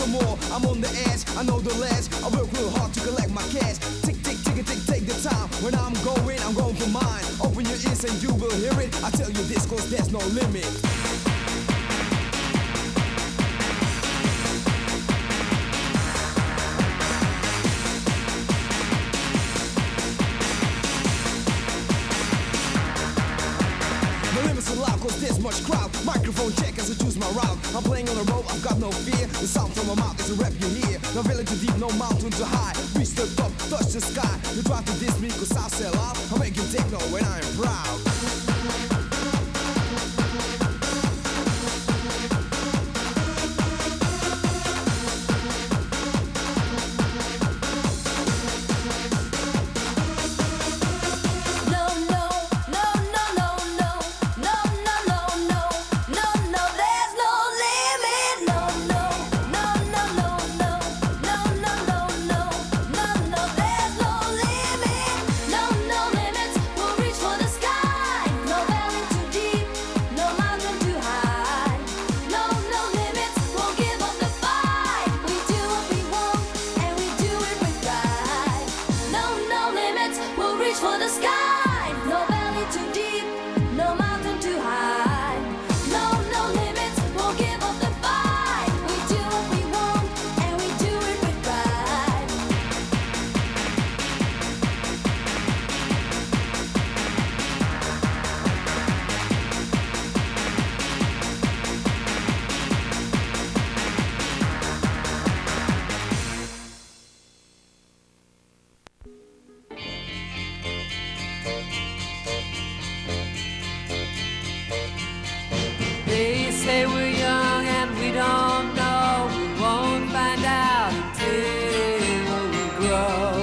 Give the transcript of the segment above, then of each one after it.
some more. I'm on the edge, I know the ledge. I work real hard to collect my cash. Tick, tick, tick, tick, take the time. When I'm going for mine. Open your ears and you will hear it. I tell you this cause there's no limit. Cause there's much crowd. Microphone check as I choose my route. I'm playing on the road, I've got no fear. The sound from my mouth is a rap you hear. No village too deep, no mountain too high. Reach the top, touch the sky. You try to diss me cause I sell out. I'm making techno when I'm proud. Say we're young and we don't know. We won't find out until we grow.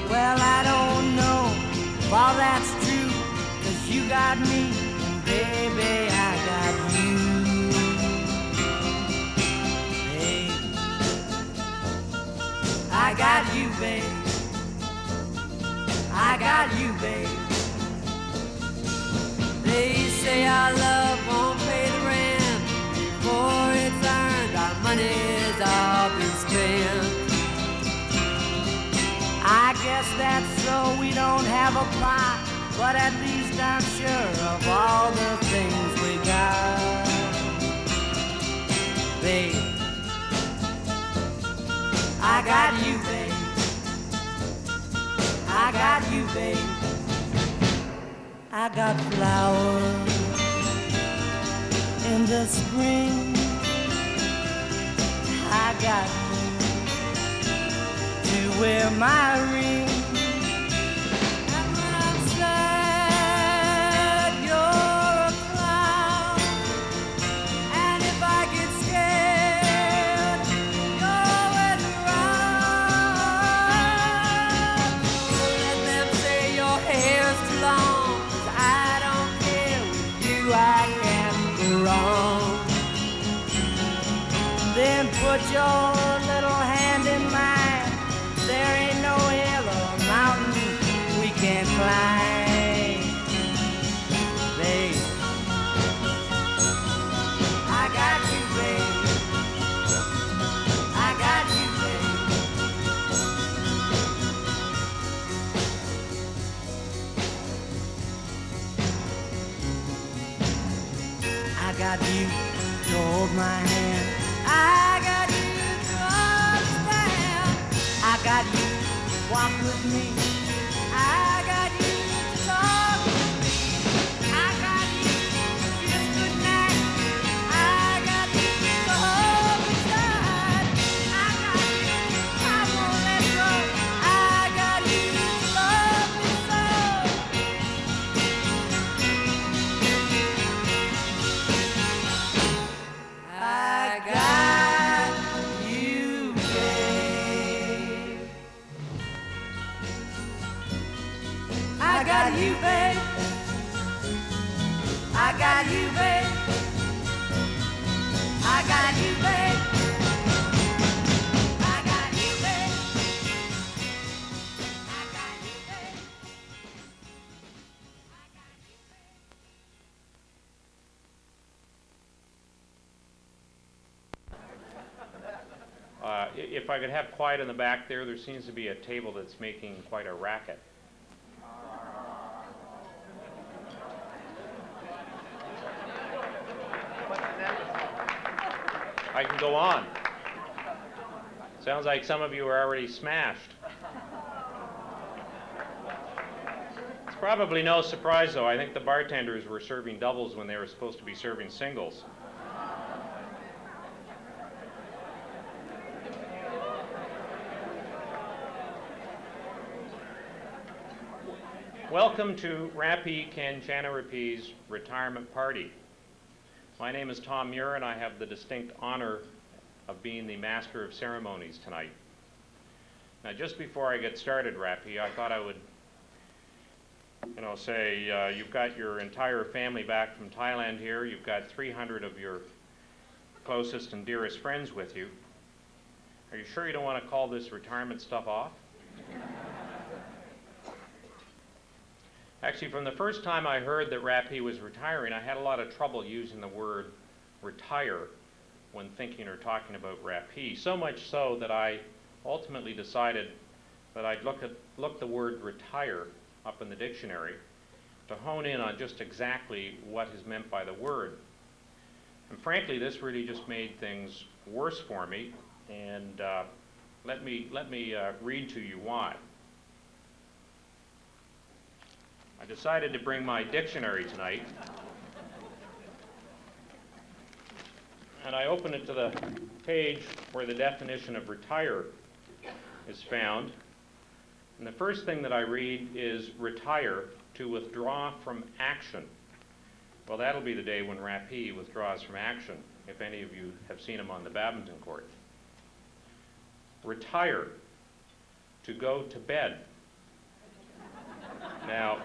Well, I don't know if all that's true, 'cause you got me, and baby, I got you. Hey, I got you, babe. I got you, babe. They say our love won't pay the rent. Before it's earned, our money's all been spent. I guess that's so, we don't have a plot, but at least I'm sure of all the things we got. Babe, I got you, babe. I got you, babe. I got flowers in the spring. I got you to wear my ring. And when I'm sad, you're a clown. And if I get scared, you're always around. Let them say your hair's too long. I can't go wrong. Then put your little hand in mine. There ain't no hill or mountain we can't climb. Babe, I got you, babe. I got you, babe. I got you to hold my hand. I got you to understand. I got you to walk with me. I got you to talk with me. I got you to kiss goodnight. I got you to hold me tight. I got you, I won't let go. I got you to love me so. I got you, babe. I got you, babe. I got you, babe. I got you, babe. I got you, babe. I got you, babe. if I could have quiet in the back there, there seems to be a table that's making quite a racket. I can go on. Sounds like some of you are already smashed. It's probably no surprise, though. I think the bartenders were serving doubles when they were supposed to be serving singles. Welcome to Raphi Kanchanarapi's retirement party. My name is Tom Muir, and I have the distinct honor of being the Master of Ceremonies tonight. Now, just before I get started, Raphi, I thought I would, say you've got your entire family back from Thailand here. You've got 300 of your closest and dearest friends with you. Are you sure you don't want to call this retirement stuff off? Actually, from the first time I heard that Raphi was retiring, I had a lot of trouble using the word retire when thinking or talking about Raphi. So much so that I ultimately decided that I'd look the word retire up in the dictionary to hone in on just exactly what is meant by the word. And frankly, this really just made things worse for me. And let me read to you why. I decided to bring my dictionary tonight, and I opened it to the page where the definition of retire is found. And the first thing that I read is retire, to withdraw from action. Well, that'll be the day when Raphi withdraws from action, if any of you have seen him on the badminton court. Retire, to go to bed. Now,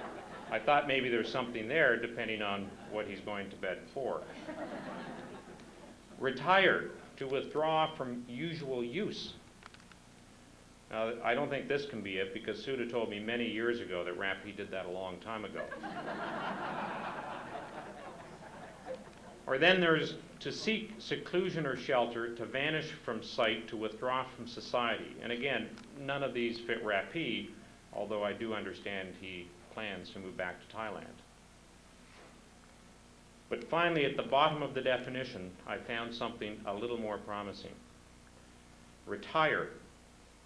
I thought maybe there's something there depending on what he's going to bed for. Retire, to withdraw from usual use. Now, I don't think this can be it, because Suda told me many years ago that Raphi did that a long time ago. Or then there's to seek seclusion or shelter, to vanish from sight, to withdraw from society. And again, none of these fit Raphi, although I do understand he plans to move back to Thailand. But finally, at the bottom of the definition, I found something a little more promising. Retire,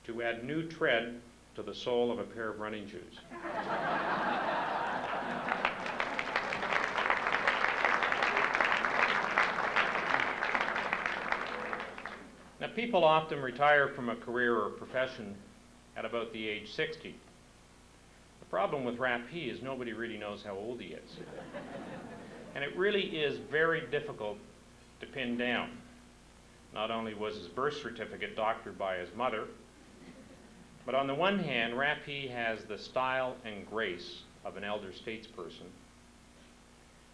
to add new tread to the sole of a pair of running shoes. Now, people often retire from a career or profession at about the age 60. The problem with Raphi is nobody really knows how old he is. And it really is very difficult to pin down. Not only was his birth certificate doctored by his mother, but on the one hand, Raphi has the style and grace of an elder statesperson.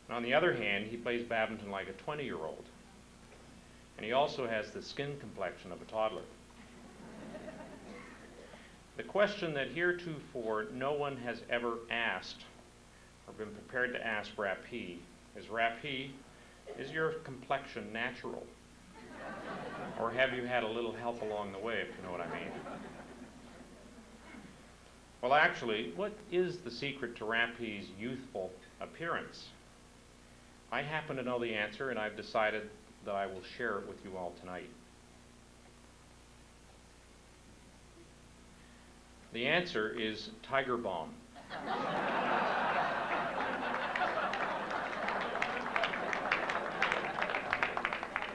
And on the other hand, he plays badminton like a 20-year-old. And he also has the skin complexion of a toddler. The question that heretofore no one has ever asked or been prepared to ask Raphi is, Raphi, is your complexion natural? Or have you had a little help along the way, if you know what I mean? Well, actually, what is the secret to Raphi's youthful appearance? I happen to know the answer, and I've decided that I will share it with you all tonight. The answer is Tiger Balm.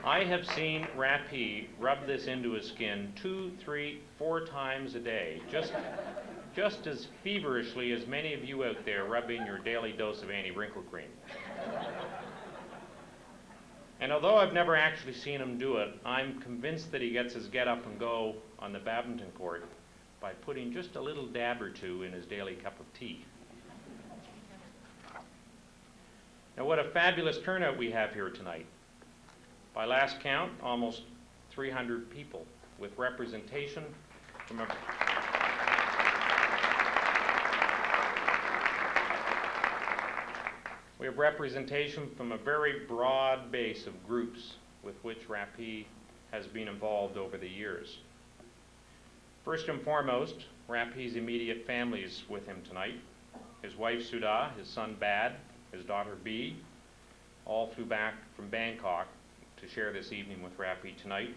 I have seen Raphi rub this into his skin 2, 3, 4 times a day, just as feverishly as many of you out there rub in your daily dose of anti-wrinkle cream. And although I've never actually seen him do it, I'm convinced that he gets his get up and go on the badminton court by putting just a little dab or two in his daily cup of tea. Now, what a fabulous turnout we have here tonight. By last count, almost 300 people, with representation from we have representation from a very broad base of groups with which Raphi has been involved over the years. First and foremost, Raphi's immediate family is with him tonight. His wife Sudha, his son Bad, his daughter B, all flew back from Bangkok to share this evening with Raphi tonight.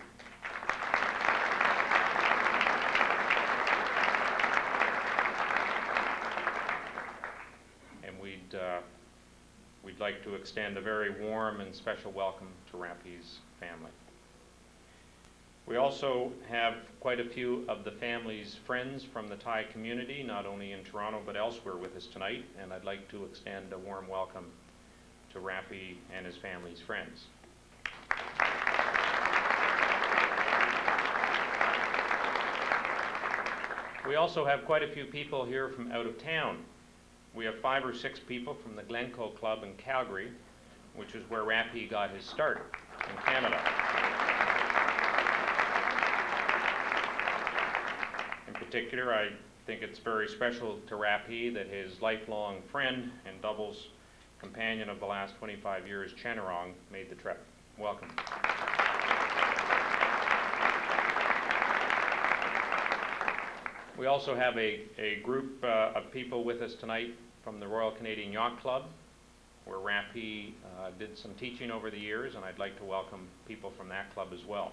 And we'd like to extend a very warm and special welcome to Raphi's family. We also have quite a few of the family's friends from the Thai community, not only in Toronto but elsewhere, with us tonight, and I'd like to extend a warm welcome to Raphi and his family's friends. We also have quite a few people here from out of town. We have 5 or 6 people from the Glencoe Club in Calgary, which is where Raphi got his start in Canada. In particular, I think it's very special to Raphi that his lifelong friend and doubles companion of the last 25 years, Chanarong, made the trip. Welcome. We also have a group of people with us tonight from the Royal Canadian Yacht Club, where Raphi did some teaching over the years, and I'd like to welcome people from that club as well.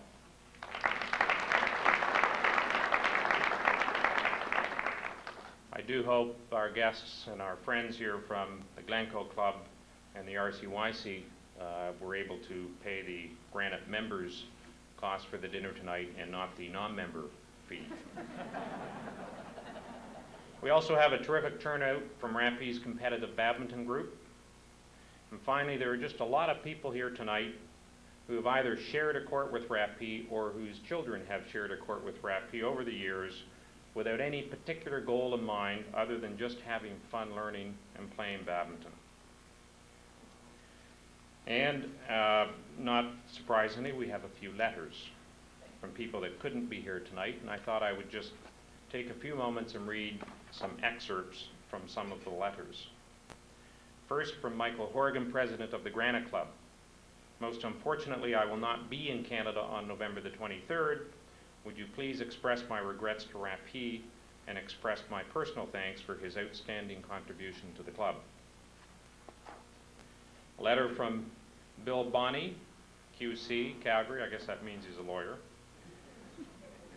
I do hope our guests and our friends here from the Glencoe Club and the RCYC were able to pay the Granite members' cost for the dinner tonight and not the non-member fee. We also have a terrific turnout from Raphi's competitive badminton group. And finally, there are just a lot of people here tonight who have either shared a court with Raphi or whose children have shared a court with Raphi over the years without any particular goal in mind other than just having fun learning and playing badminton. And not surprisingly, we have a few letters from people that couldn't be here tonight, and I thought I would just take a few moments and read some excerpts from some of the letters. First, from Michael Horgan, president of the Granite Club. Most unfortunately, I will not be in Canada on November the 23rd. Would you please express my regrets to Raphi and express my personal thanks for his outstanding contribution to the club. A letter from Bill Bonney, QC, Calgary. I guess that means he's a lawyer.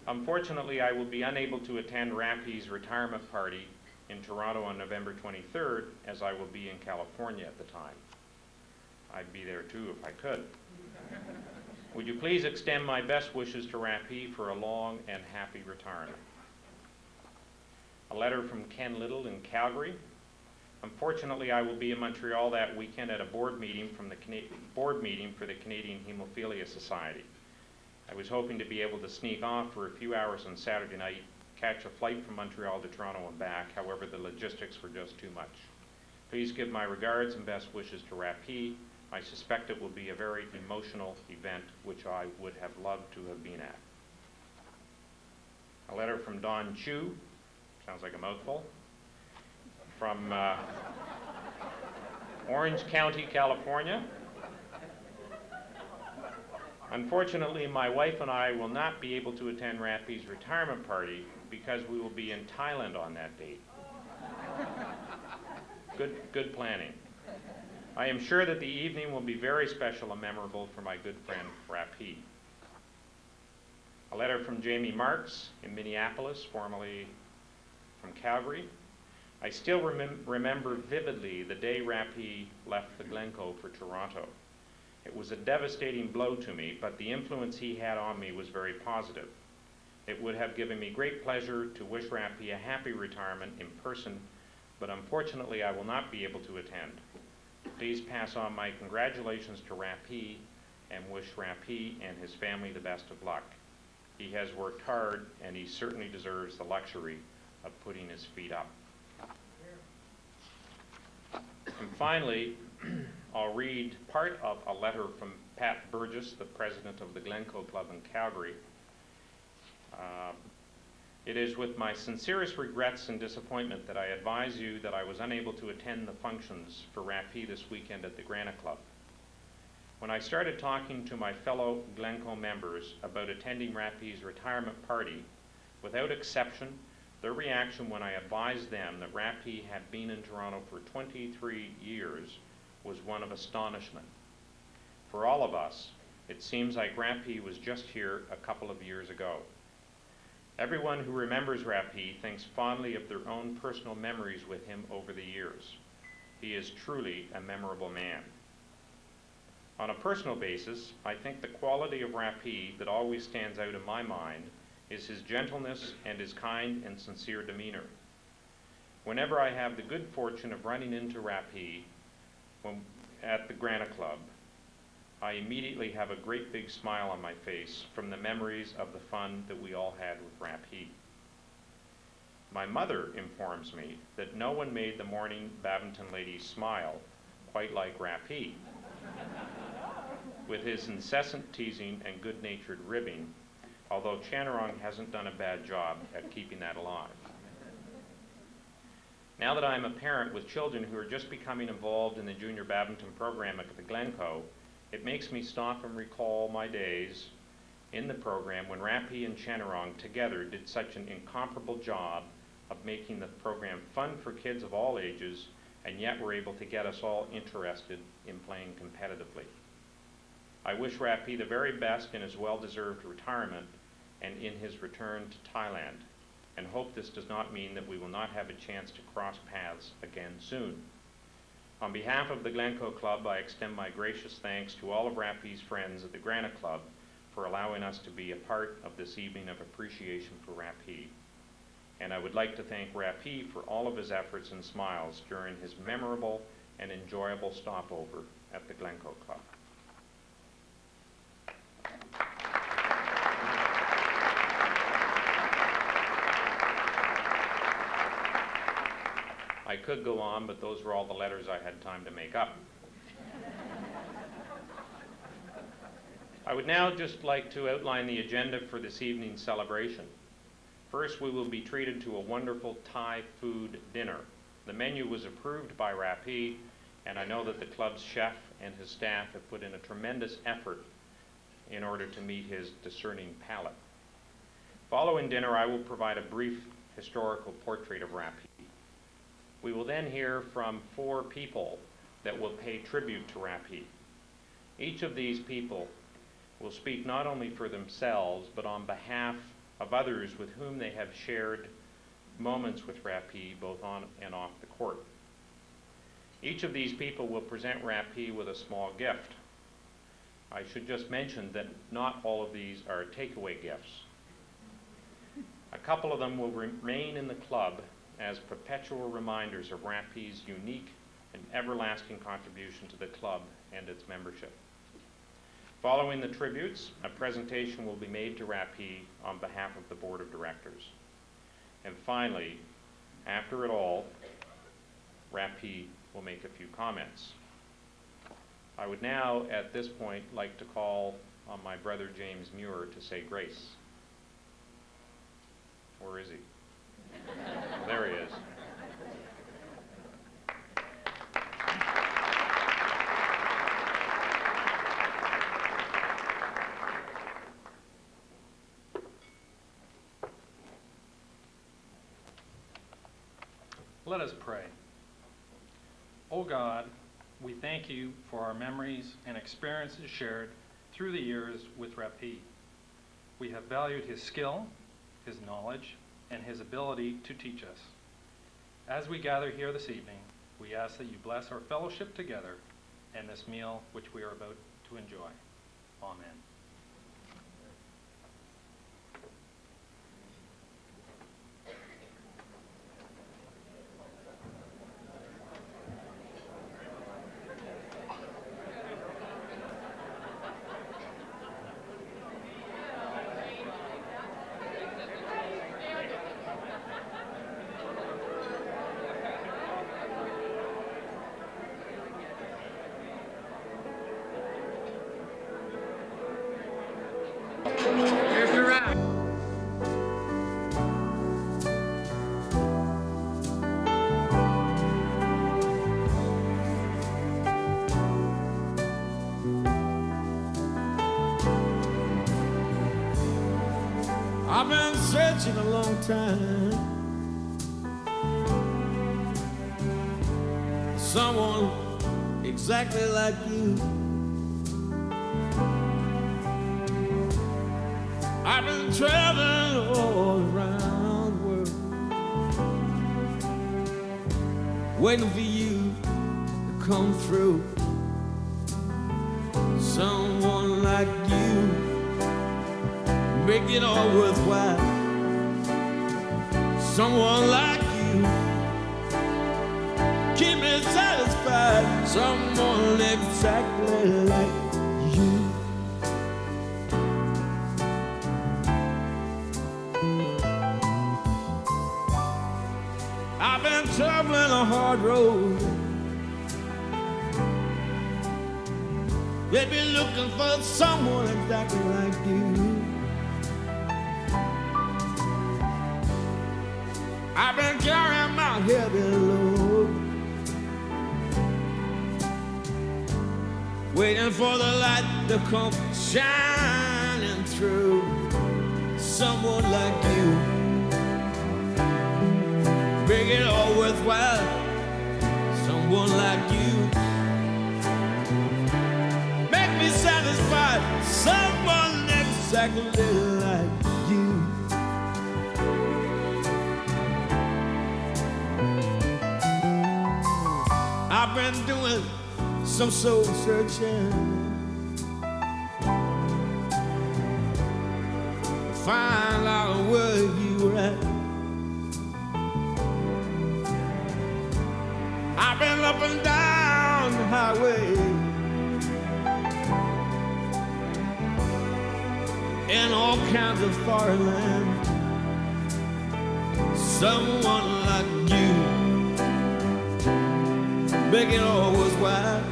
Unfortunately, I will be unable to attend Raphi's retirement party in Toronto on November 23rd, as I will be in California at the time. I'd be there too if I could. Would you please extend my best wishes to Raphi for a long and happy retirement? A letter from Ken Little in Calgary. Unfortunately, I will be in Montreal that weekend at a board meeting for the Canadian Hemophilia Society. I was hoping to be able to sneak off for a few hours on Saturday night, catch a flight from Montreal to Toronto and back. However, the logistics were just too much. Please give my regards and best wishes to Raphi. I suspect it will be a very emotional event, which I would have loved to have been at. A letter from Don Chu, sounds like a mouthful, from Orange County, California. Unfortunately, my wife and I will not be able to attend Raphi's retirement party because we will be in Thailand on that date. Good planning. I am sure that the evening will be very special and memorable for my good friend Raphi. A letter from Jamie Marks in Minneapolis, formerly from Calgary. I still remember vividly the day Raphi left the Glencoe for Toronto. It was a devastating blow to me, but the influence he had on me was very positive. It would have given me great pleasure to wish Raphi a happy retirement in person, but unfortunately I will not be able to attend. Please pass on my congratulations to Raphi and wish Raphi and his family the best of luck. He has worked hard and he certainly deserves the luxury of putting his feet up. And finally, I'll read part of a letter from Pat Burgess, the president of the Glencoe Club in Calgary. It is with my sincerest regrets and disappointment that I advise you that I was unable to attend the functions for Raphi this weekend at the Granite Club. When I started talking to my fellow Glencoe members about attending Raphi's retirement party, Without exception, their reaction when I advised them that Raphi had been in Toronto for 23 years was one of astonishment. For all of us, it seems like Raphi was just here a couple of years ago. Everyone who remembers Raphi thinks fondly of their own personal memories with him over the years. He is truly a memorable man. On a personal basis, I think the quality of Raphi that always stands out in my mind is his gentleness and his kind and sincere demeanor. Whenever I have the good fortune of running into Raphi at the Grana Club, I immediately have a great big smile on my face from the memories of the fun that we all had with Raphi. My mother informs me that no one made the morning Bavinton ladies smile quite like Raphi. With his incessant teasing and good-natured ribbing, although Chanarong hasn't done a bad job at keeping that alive. Now that I'm a parent with children who are just becoming involved in the junior badminton program at the Glencoe, it makes me stop and recall my days in the program when Raphi and Chanarong together did such an incomparable job of making the program fun for kids of all ages, and yet were able to get us all interested in playing competitively. I wish Raphi the very best in his well-deserved retirement and in his return to Thailand, and hope this does not mean that we will not have a chance to cross paths again soon. On behalf of the Glencoe Club, I extend my gracious thanks to all of Raphi's friends at the Grana Club for allowing us to be a part of this evening of appreciation for Raphi. And I would like to thank Raphi for all of his efforts and smiles during his memorable and enjoyable stopover at the Glencoe Club. I could go on, but those were all the letters I had time to make up. I would now just like to outline the agenda for this evening's celebration. First, we will be treated to a wonderful Thai food dinner. The menu was approved by Raphi, and I know that the club's chef and his staff have put in a tremendous effort in order to meet his discerning palate. Following dinner, I will provide a brief historical portrait of Raphi. We will then hear from 4 people that will pay tribute to Raphi. Each of these people will speak not only for themselves, but on behalf of others with whom they have shared moments with Raphi, both on and off the court. Each of these people will present Raphi with a small gift. I should just mention that not all of these are takeaway gifts. A couple of them will remain in the club as perpetual reminders of Raphi's unique and everlasting contribution to the club and its membership. Following the tributes, a presentation will be made to Raphi on behalf of the Board of Directors. And finally, after it all, Raphi will make a few comments. I would now, at this point, like to call on my brother James Muir to say grace. Where is he? There he is. Let us pray. O God, we thank you for our memories and experiences shared through the years with Raphi. We have valued his skill, his knowledge, and his ability to teach us. As we gather here this evening, we ask that you bless our fellowship together and this meal which we are about to enjoy. Amen. I've been searching a long time. Someone exactly like you. I've been traveling all around the world, waiting for you to come through. Someone like you, make it all worthwhile. Someone like you, keep me satisfied. Someone exactly like you. I've been traveling a hard road, they've been looking for someone exactly like you. I've been carrying my heavy load, waiting for the light to come shining through. Someone like you, make it all worthwhile. Someone like you, make me satisfied. Someone exactly like you. I've been doing some soul searching to find out where you were at. I've been up and down the highway, in all kinds of foreign lands. Someone like you, make it all worthwhile.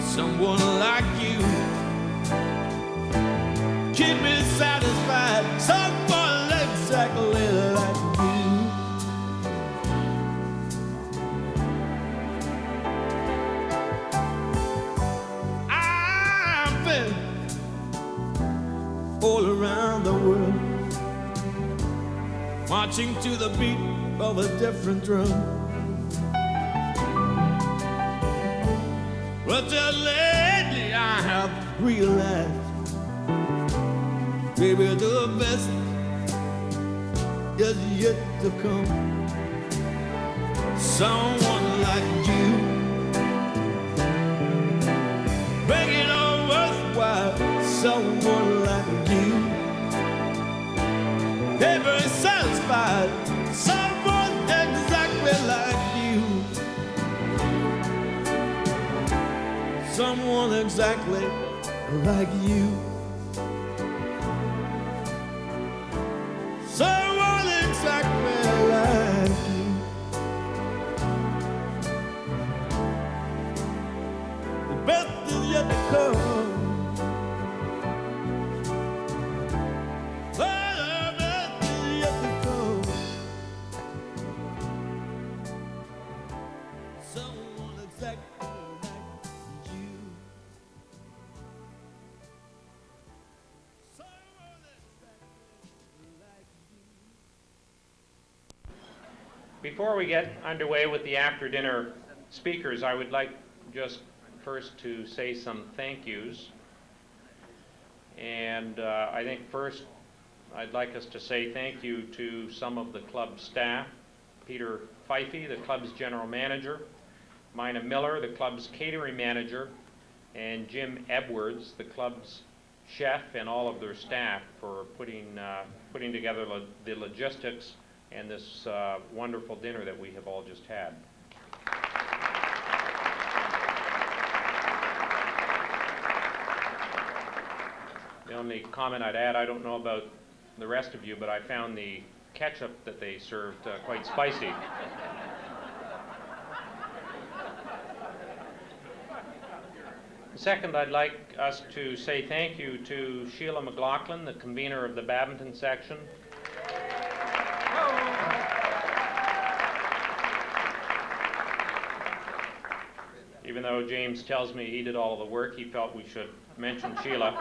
Someone like you, keep me satisfied. Someone exactly like you. I've been all around the world, marching to the beat of a different drum. But just lately I have realized, baby, the best is yet to come. Someone like you, make it all worthwhile. Someone like you, ever satisfied. Someone exactly like you. Someone exactly like you. Someone exactly like you. The best is yet to come. The best is yet to come. Someone exactly like you. Someone exactly like you. Before we get underway with the after-dinner speakers, I would like just first to say some thank yous. And I think first I'd like us to say thank you to some of the club staff. Peter Fifey, the club's general manager, Mina Miller, the club's catering manager, and Jim Edwards, the club's chef, and all of their staff for putting together the logistics and this wonderful dinner that we have all just had. The only comment I'd add, I don't know about the rest of you, but I found the ketchup that they served quite spicy. Second, I'd like us to say thank you to Sheila McLaughlin, the convener of the badminton section. Even though James tells me he did all of the work, he felt we should mention Sheila.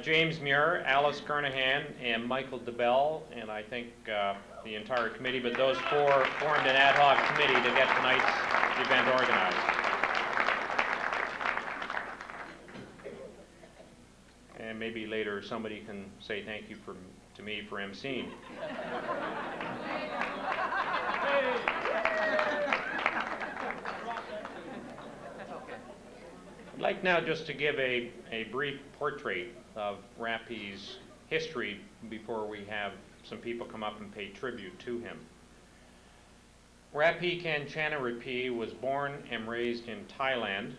James Muir, Alice Kernahan, and Michael DeBell, and I think the entire committee, but those four formed an ad hoc committee to get tonight's event organized. And maybe later somebody can say thank you to me for emceeing. I'd like now just to give a brief portrait of Raphi's history before we have some people come up and pay tribute to him. Raphi Kanchanarapi was born and raised in Thailand.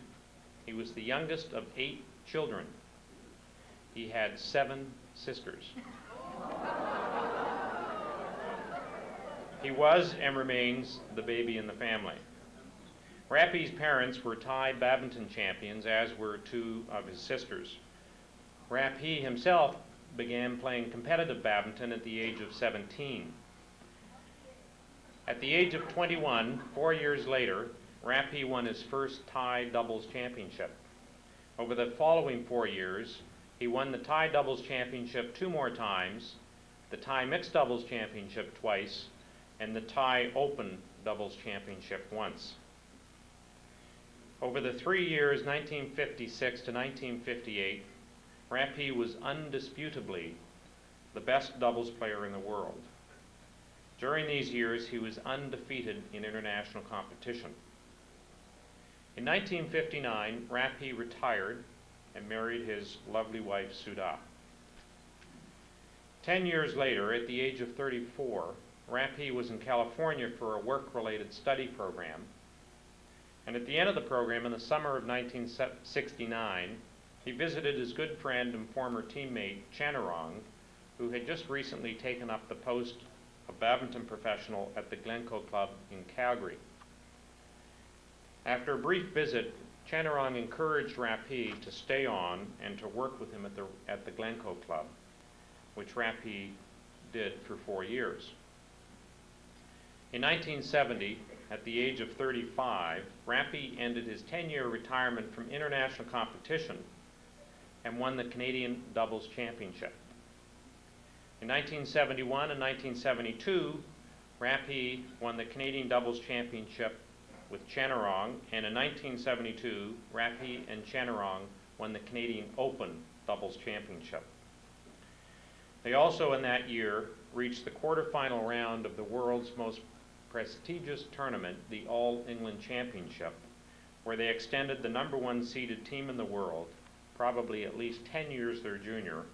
He was the youngest of 8 children. He had 7 sisters. He was and remains the baby in the family. Raphi's parents were Thai badminton champions, as were 2 of his sisters. Raphi himself began playing competitive badminton at the age of 17. At the age of 21, 4 years later, Raphi won his first Thai doubles championship. Over the following 4 years, he won the Thai doubles championship 2 more times, the Thai mixed doubles championship twice, and the Thai Open doubles championship once. Over the 3 years, 1956 to 1958, Raphi was undisputably the best doubles player in the world. During these years, he was undefeated in international competition. In 1959, Raphi retired and married his lovely wife, Sudha. 10 years later, at the age of 34, Raphi was in California for a work-related study program. And at the end of the program, in the summer of 1969, he visited his good friend and former teammate, Chanarong, who had just recently taken up the post of badminton professional at the Glencoe Club in Calgary. After a brief visit, Chanarong encouraged Raphi to stay on and to work with him at the Glencoe Club, which Raphi did for 4 years. In 1970, at the age of 35, Raphi ended his 10-year retirement from international competition and won the Canadian Doubles Championship. In 1971 and 1972, Raphi won the Canadian Doubles Championship with Chanarong, and in 1972, Raphi and Chanarong won the Canadian Open Doubles Championship. They also, in that year, reached the quarterfinal round of the world's most prestigious tournament, the All England Championship, where they extended the #1 seeded team in the world, probably at least 10 years their junior,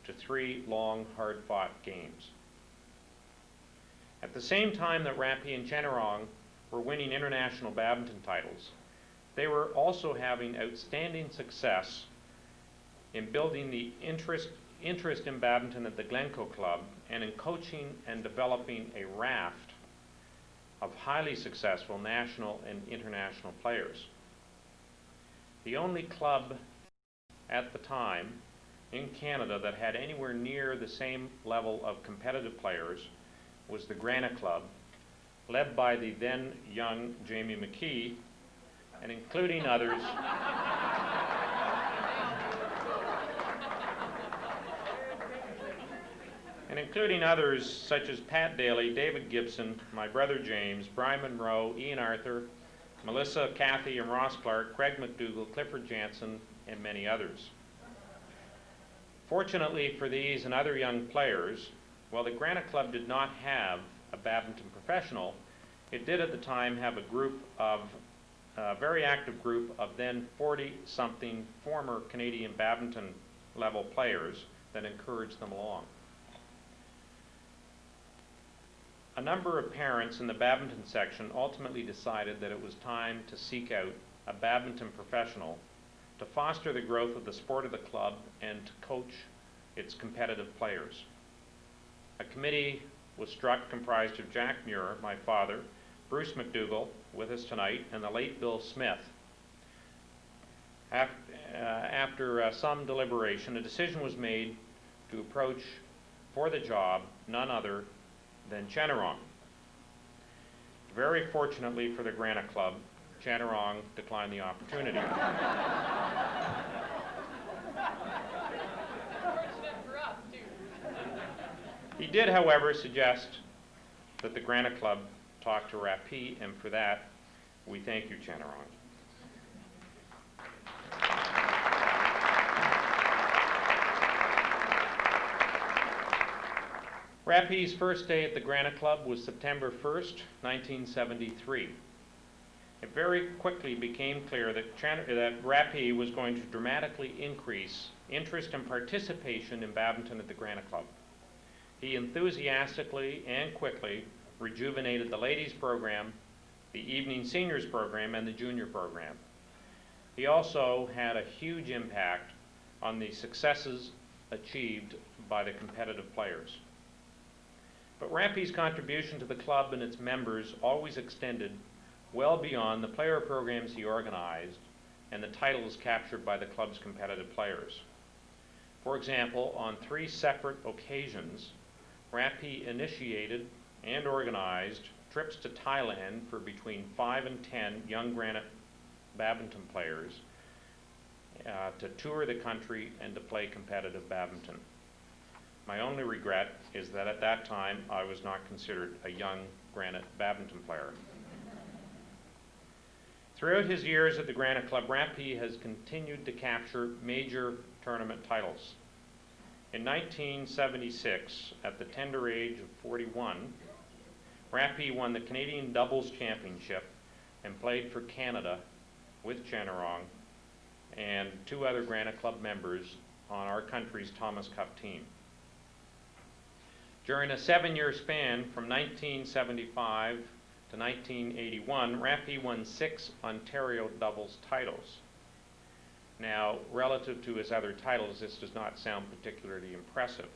to 3 long, hard-fought games. At the same time that Raphi and Chanarong were winning international badminton titles, they were also having outstanding success in building the interest in badminton at the Glencoe Club and in coaching and developing a raft of highly successful national and international players. The only club at the time in Canada that had anywhere near the same level of competitive players was the Granite Club, led by the then young Jamie McKee, and including others such as Pat Daly, David Gibson, my brother James, Brian Monroe, Ian Arthur, Melissa, Kathy, and Ross Clark, Craig McDougall, Clifford Jansen, and many others. Fortunately for these and other young players, while the Granite Club did not have a badminton professional, it did at the time have a very active group of then 40-something former Canadian badminton level players that encouraged them along. A number of parents in the badminton section ultimately decided that it was time to seek out a badminton professional to foster the growth of the sport of the club and to coach its competitive players. A committee was struck comprised of Jack Muir, my father, Bruce McDougall, with us tonight, and the late Bill Smith. After some deliberation, a decision was made to approach for the job none other than Chanarong. Very fortunately for the Granite Club, Chanarong declined the opportunity. He did, however, suggest that the Granite Club talk to Raphi, and for that, we thank you, Chanarong. Raphi's first day at the Granite Club was September 1st, 1973. It very quickly became clear that Raphi was going to dramatically increase interest and participation in badminton at the Granite Club. He enthusiastically and quickly rejuvenated the ladies program, the evening seniors program, and the junior program. He also had a huge impact on the successes achieved by the competitive players. But Raphi's contribution to the club and its members always extended well beyond the player programs he organized and the titles captured by the club's competitive players. For example, on 3 separate occasions, Raphi initiated and organized trips to Thailand for between 5 and 10 young Granite badminton players to tour the country and to play competitive badminton. My only regret is that at that time I was not considered a young Granite badminton player. Throughout his years at the Granite Club, Raphi has continued to capture major tournament titles. In 1976, at the tender age of 41, Raphi won the Canadian Doubles Championship and played for Canada with Chanarong and 2 other Granite Club members on our country's Thomas Cup team. During a 7-year span from 1975 to 1981, Raphi won 6 Ontario doubles titles. Now, relative to his other titles, this does not sound particularly impressive.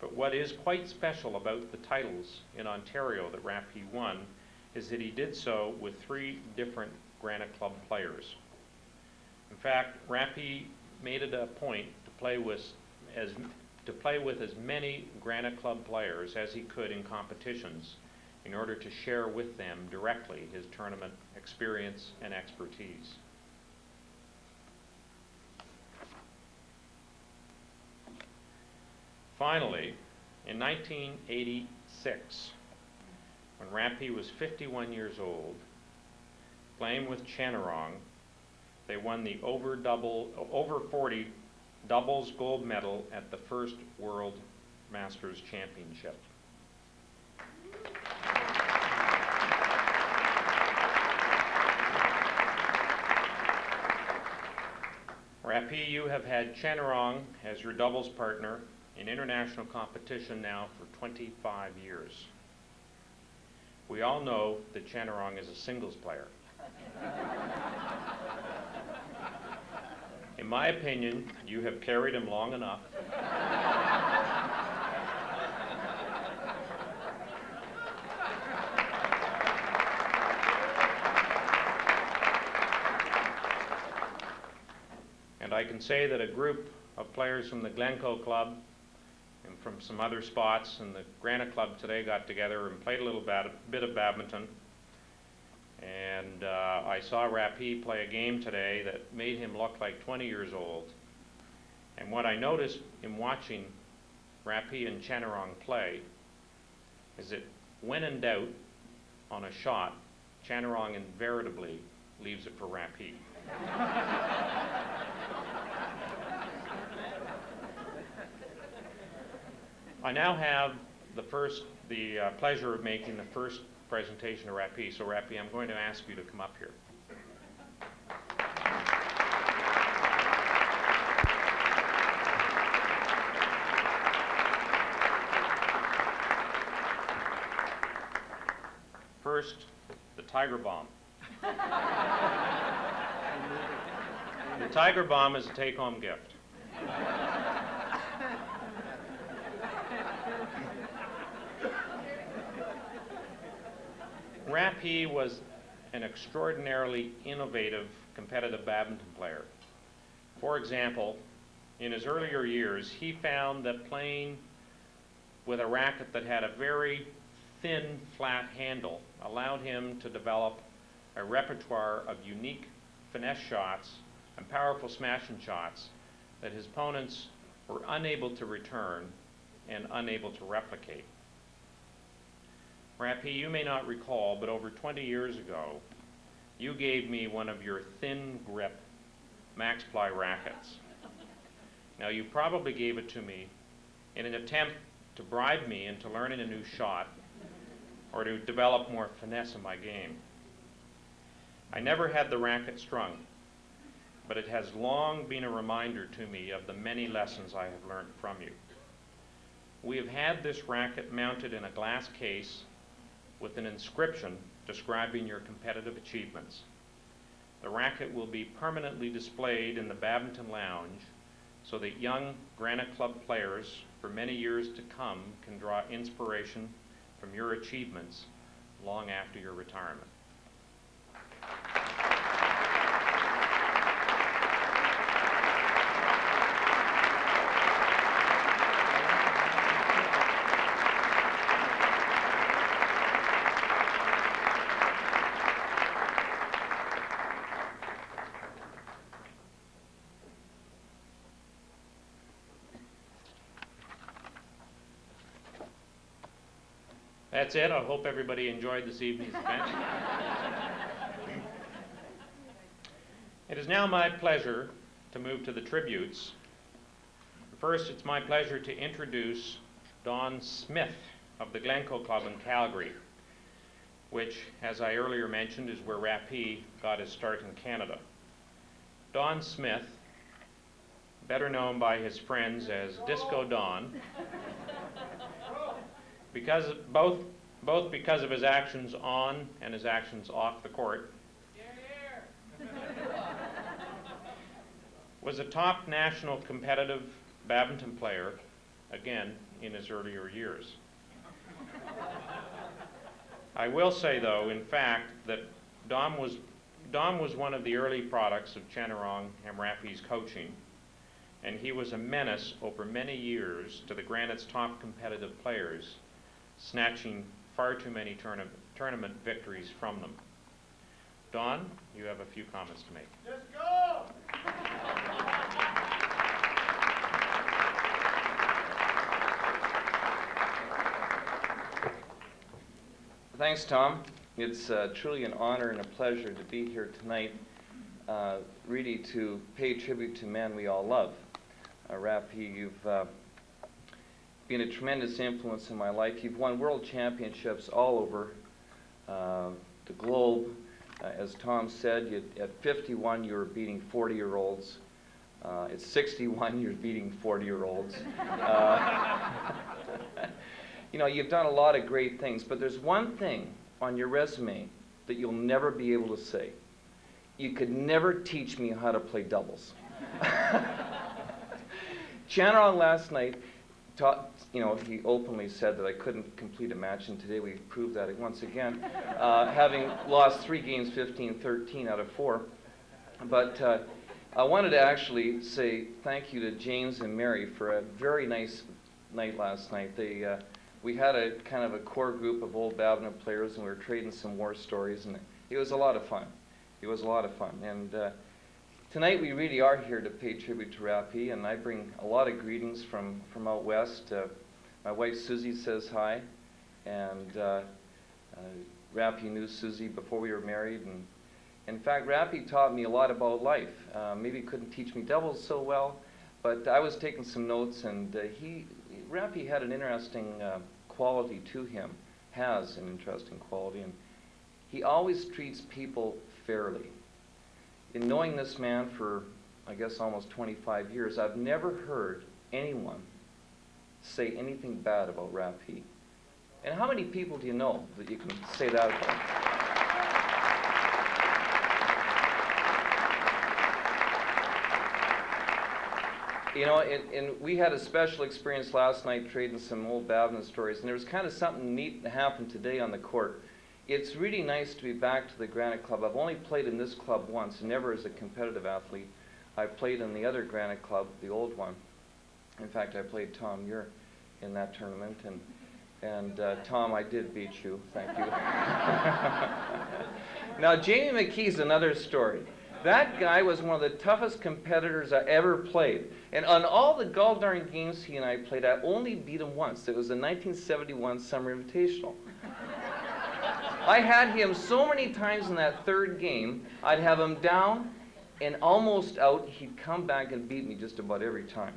But what is quite special about the titles in Ontario that Raphi won is that he did so with 3 different Granite Club players. In fact, Raphi made it a point to play with as many Granite Club players as he could in competitions in order to share with them directly his tournament experience and expertise. Finally, in 1986, when Raphi was 51 years old, playing with Chanarong, they won the over 40 doubles gold medal at the first World Masters Championship. Raphi, you have had Chanarong as your doubles partner in international competition now for 25 years. We all know that Chanarong is a singles player. In my opinion, you have carried him long enough. And I can say that a group of players from the Glencoe Club and from some other spots and the Granite Club today got together and played a little bit of badminton. And I saw Raphi play a game today that made him look like 20 years old. And what I noticed in watching Raphi and Chanarong play is that when in doubt on a shot, Chanarong invariably leaves it for Raphi. I now have the pleasure of making the first presentation to Raphi. So Raphi, I'm going to ask you to come up here. First, the Tiger Bomb. The Tiger Bomb is a take-home gift. Raphi was an extraordinarily innovative competitive badminton player. For example, in his earlier years, he found that playing with a racket that had a very thin, flat handle allowed him to develop a repertoire of unique finesse shots and powerful smashing shots that his opponents were unable to return and unable to replicate. Raphi, you may not recall, but over 20 years ago, you gave me one of your thin grip max ply rackets. Now, you probably gave it to me in an attempt to bribe me into learning a new shot or to develop more finesse in my game. I never had the racket strung, but it has long been a reminder to me of the many lessons I have learned from you. We have had this racket mounted in a glass case with an inscription describing your competitive achievements. The racket will be permanently displayed in the Badminton Lounge so that young Granite Club players for many years to come can draw inspiration from your achievements long after your retirement. That's it. I hope everybody enjoyed this evening's event. It is now my pleasure to move to the tributes. First, it's my pleasure to introduce Don Smith of the Glencoe Club in Calgary, which, as I earlier mentioned, is where Raphi got his start in Canada. Don Smith, better known by his friends as Disco Don, both because of his actions on and his actions off the court, was a top national competitive badminton player, again, in his earlier years. I will say, though, in fact, that Dom was one of the early products of Chanarong and Raphi's coaching, and he was a menace over many years to the Granite's top competitive players, snatching far too many tournament victories from them. Don, you have a few comments to make. Let's go! Thanks, Tom. It's truly an honor and a pleasure to be here tonight, really to pay tribute to men we all love. Raphi, you've been a tremendous influence in my life. You've won world championships all over the globe. As Tom said, at 51 you were beating 40-year-olds. At 61 you're beating 40-year-olds. You know, you've done a lot of great things, but there's one thing on your resume that you'll never be able to say. You could never teach me how to play doubles. Chanarong last night he openly said that I couldn't complete a match, and today we proved that once again, having lost 3 games, 15-13 out of 4. But I wanted to actually say thank you to James and Mary for a very nice night last night. We had a kind of a core group of old badminton players, and we were trading some war stories, and it was a lot of fun. It was a lot of fun. And tonight we really are here to pay tribute to Raphi, and I bring a lot of greetings from out west. My wife Susie says hi, and Raphi knew Susie before we were married, and in fact Raphi taught me a lot about life. Maybe he couldn't teach me doubles so well, but I was taking some notes, and Raphi had an interesting quality to him, has an interesting quality, and he always treats people fairly. In knowing this man for, I guess, almost 25 years, I've never heard anyone say anything bad about Raphi. And how many people do you know that you can say that about? You know, and we had a special experience last night trading some old badminton stories, and there was kind of something neat that happened today on the court. It's really nice to be back to the Granite Club. I've only played in this club once, never as a competitive athlete. I played in the other Granite Club, the old one. In fact, I played Tom Muir in that tournament, and Tom, I did beat you. Thank you. Now, Jamie McKee's another story. That guy was one of the toughest competitors I ever played. And on all the gall darn games he and I played, I only beat him once. It was the 1971 Summer Invitational. I had him so many times in that third game, I'd have him down and almost out. He'd come back and beat me just about every time.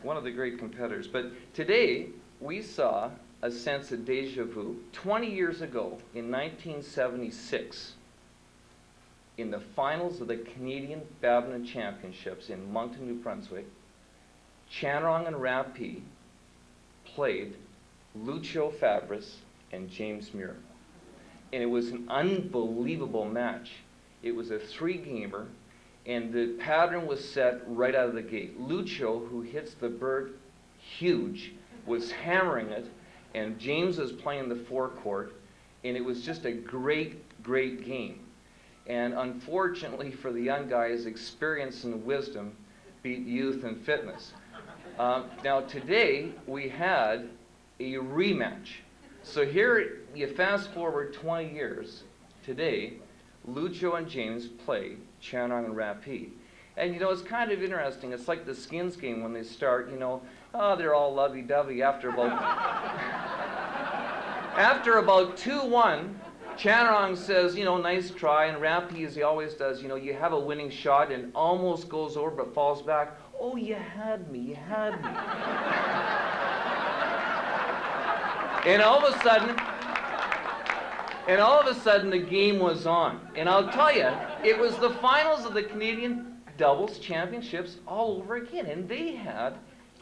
One of the great competitors. But today, we saw a sense of deja vu. 20 years ago, in 1976, in the finals of the Canadian Badminton Championships in Moncton, New Brunswick, Chanrong and Raphi played Lucio Fabris and James Muir. And it was an unbelievable match. It was a three-gamer, and the pattern was set right out of the gate. Lucio, who hits the bird huge, was hammering it, and James was playing the forecourt, and it was just a great, great game. And unfortunately for the young guys, experience and wisdom beat youth and fitness. Now today, we had a rematch. So here, you fast forward 20 years. Today, Lucio and James play Chanrong and Raphi. And you know, it's kind of interesting. It's like the Skins game when they start, you know, oh, they're all lovey-dovey after about... after about 2-1, Chanrong says, you know, nice try, and Raphi, as he always does, you know, you have a winning shot and almost goes over but falls back. Oh, you had me, you had me. And all of a sudden, the game was on. And I'll tell you, it was the finals of the Canadian Doubles Championships all over again. And they had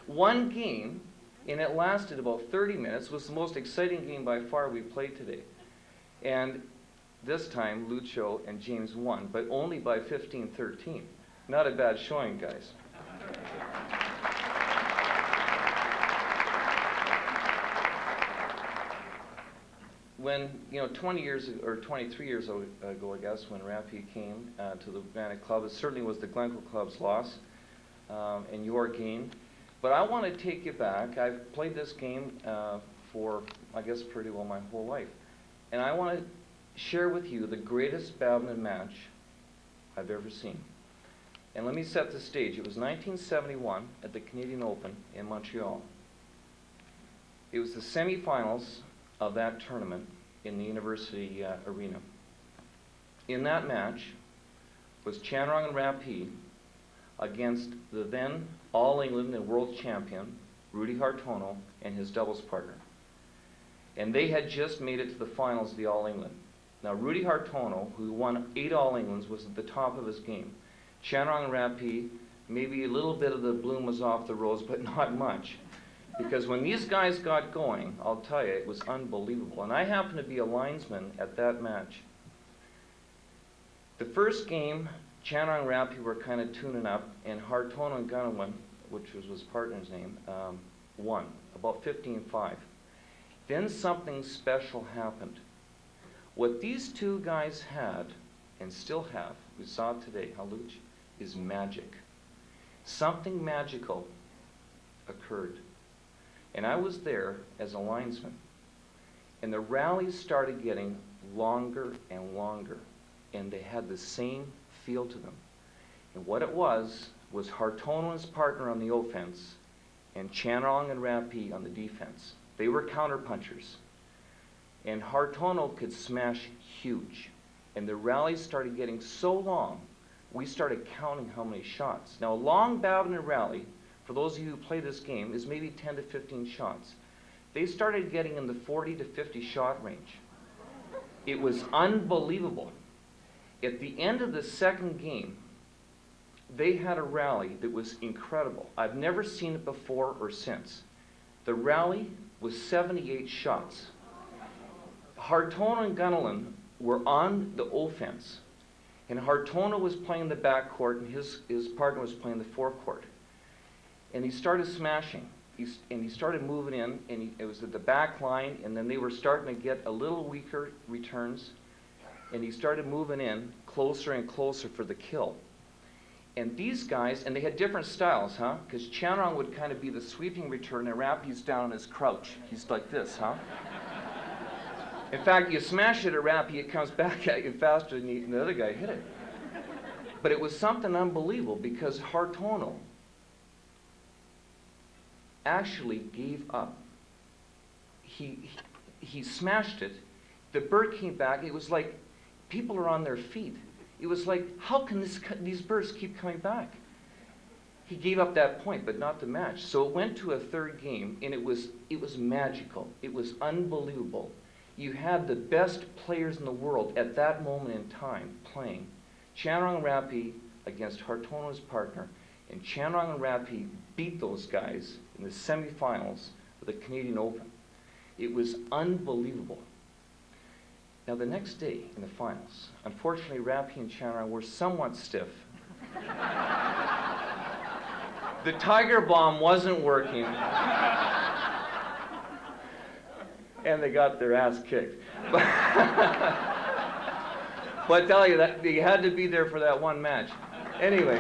one game, and it lasted about 30 minutes. It was the most exciting game by far we played today. And this time, Lucio and James won, but only by 15-13. Not a bad showing, guys. When, you know, 20 years or 23 years ago, I guess, when Raphi came to the Atlantic Club, it certainly was the Glencoe Club's loss and your gain. But I want to take you back. I've played this game for, I guess, pretty well my whole life. And I want to share with you the greatest badminton match I've ever seen. And let me set the stage. It was 1971 at the Canadian Open in Montreal. It was the semifinals of that tournament in the university arena. In that match was Chanrong and Raphi against the then All England and world champion Rudy Hartono and his doubles partner. And they had just made it to the finals of the All England. Now Rudy Hartono, who won 8 All Englands, was at the top of his game. Chanrong and Raphi, maybe a little bit of the bloom was off the rose, but not much. Because when these guys got going, I'll tell you, it was unbelievable. And I happened to be a linesman at that match. The first game, Chanrong and Raphi were kind of tuning up, and Hartono and Gunnawan, which was his partner's name, won, about 15-5. Then something special happened. What these two guys had, and still have, we saw it today, Haluch, is magic. Something magical occurred. And I was there as a linesman. And the rallies started getting longer and longer. And they had the same feel to them. And what it was Hartono's partner on the offense and Chanrong and Raphi on the defense. They were counterpunchers. And Hartono could smash huge. And the rallies started getting so long, we started counting how many shots. Now, a long badminton rally, for those of you who play this game, is maybe 10 to 15 shots. They started getting in the 40 to 50 shot range. It was unbelievable. At the end of the second game, they had a rally that was incredible. I've never seen it before or since. The rally was 78 shots. Hartono and Gunnawan were on the offense, and Hartono was playing the backcourt, and his partner was playing the forecourt. And he started smashing, and he started moving in, and it was at the back line, and then they were starting to get a little weaker returns, and he started moving in closer and closer for the kill. And these guys, and they had different styles, huh? Because Chanrong would kind of be the sweeping return, and Raphi's down on his crouch. He's like this, huh? In fact, you smash it at Raphi, it comes back at you faster than the other guy hit it. But it was something unbelievable because Hartono actually gave up. He smashed it. The bird came back. It was like people are on their feet. It was like, how can these birds keep coming back? He gave up that point, but not the match. So it went to a third game, and it was magical. It was unbelievable. You had the best players in the world at that moment in time playing. Chanrong Raphi against Hartono's partner, and Chanrong and Raphi beat those guys in the semifinals of the Canadian Open. It was unbelievable. Now the next day in the finals, unfortunately Raphi and Chanrong were somewhat stiff. The Tiger Bomb wasn't working. And they got their ass kicked. But I tell you, that they had to be there for that one match. Anyway.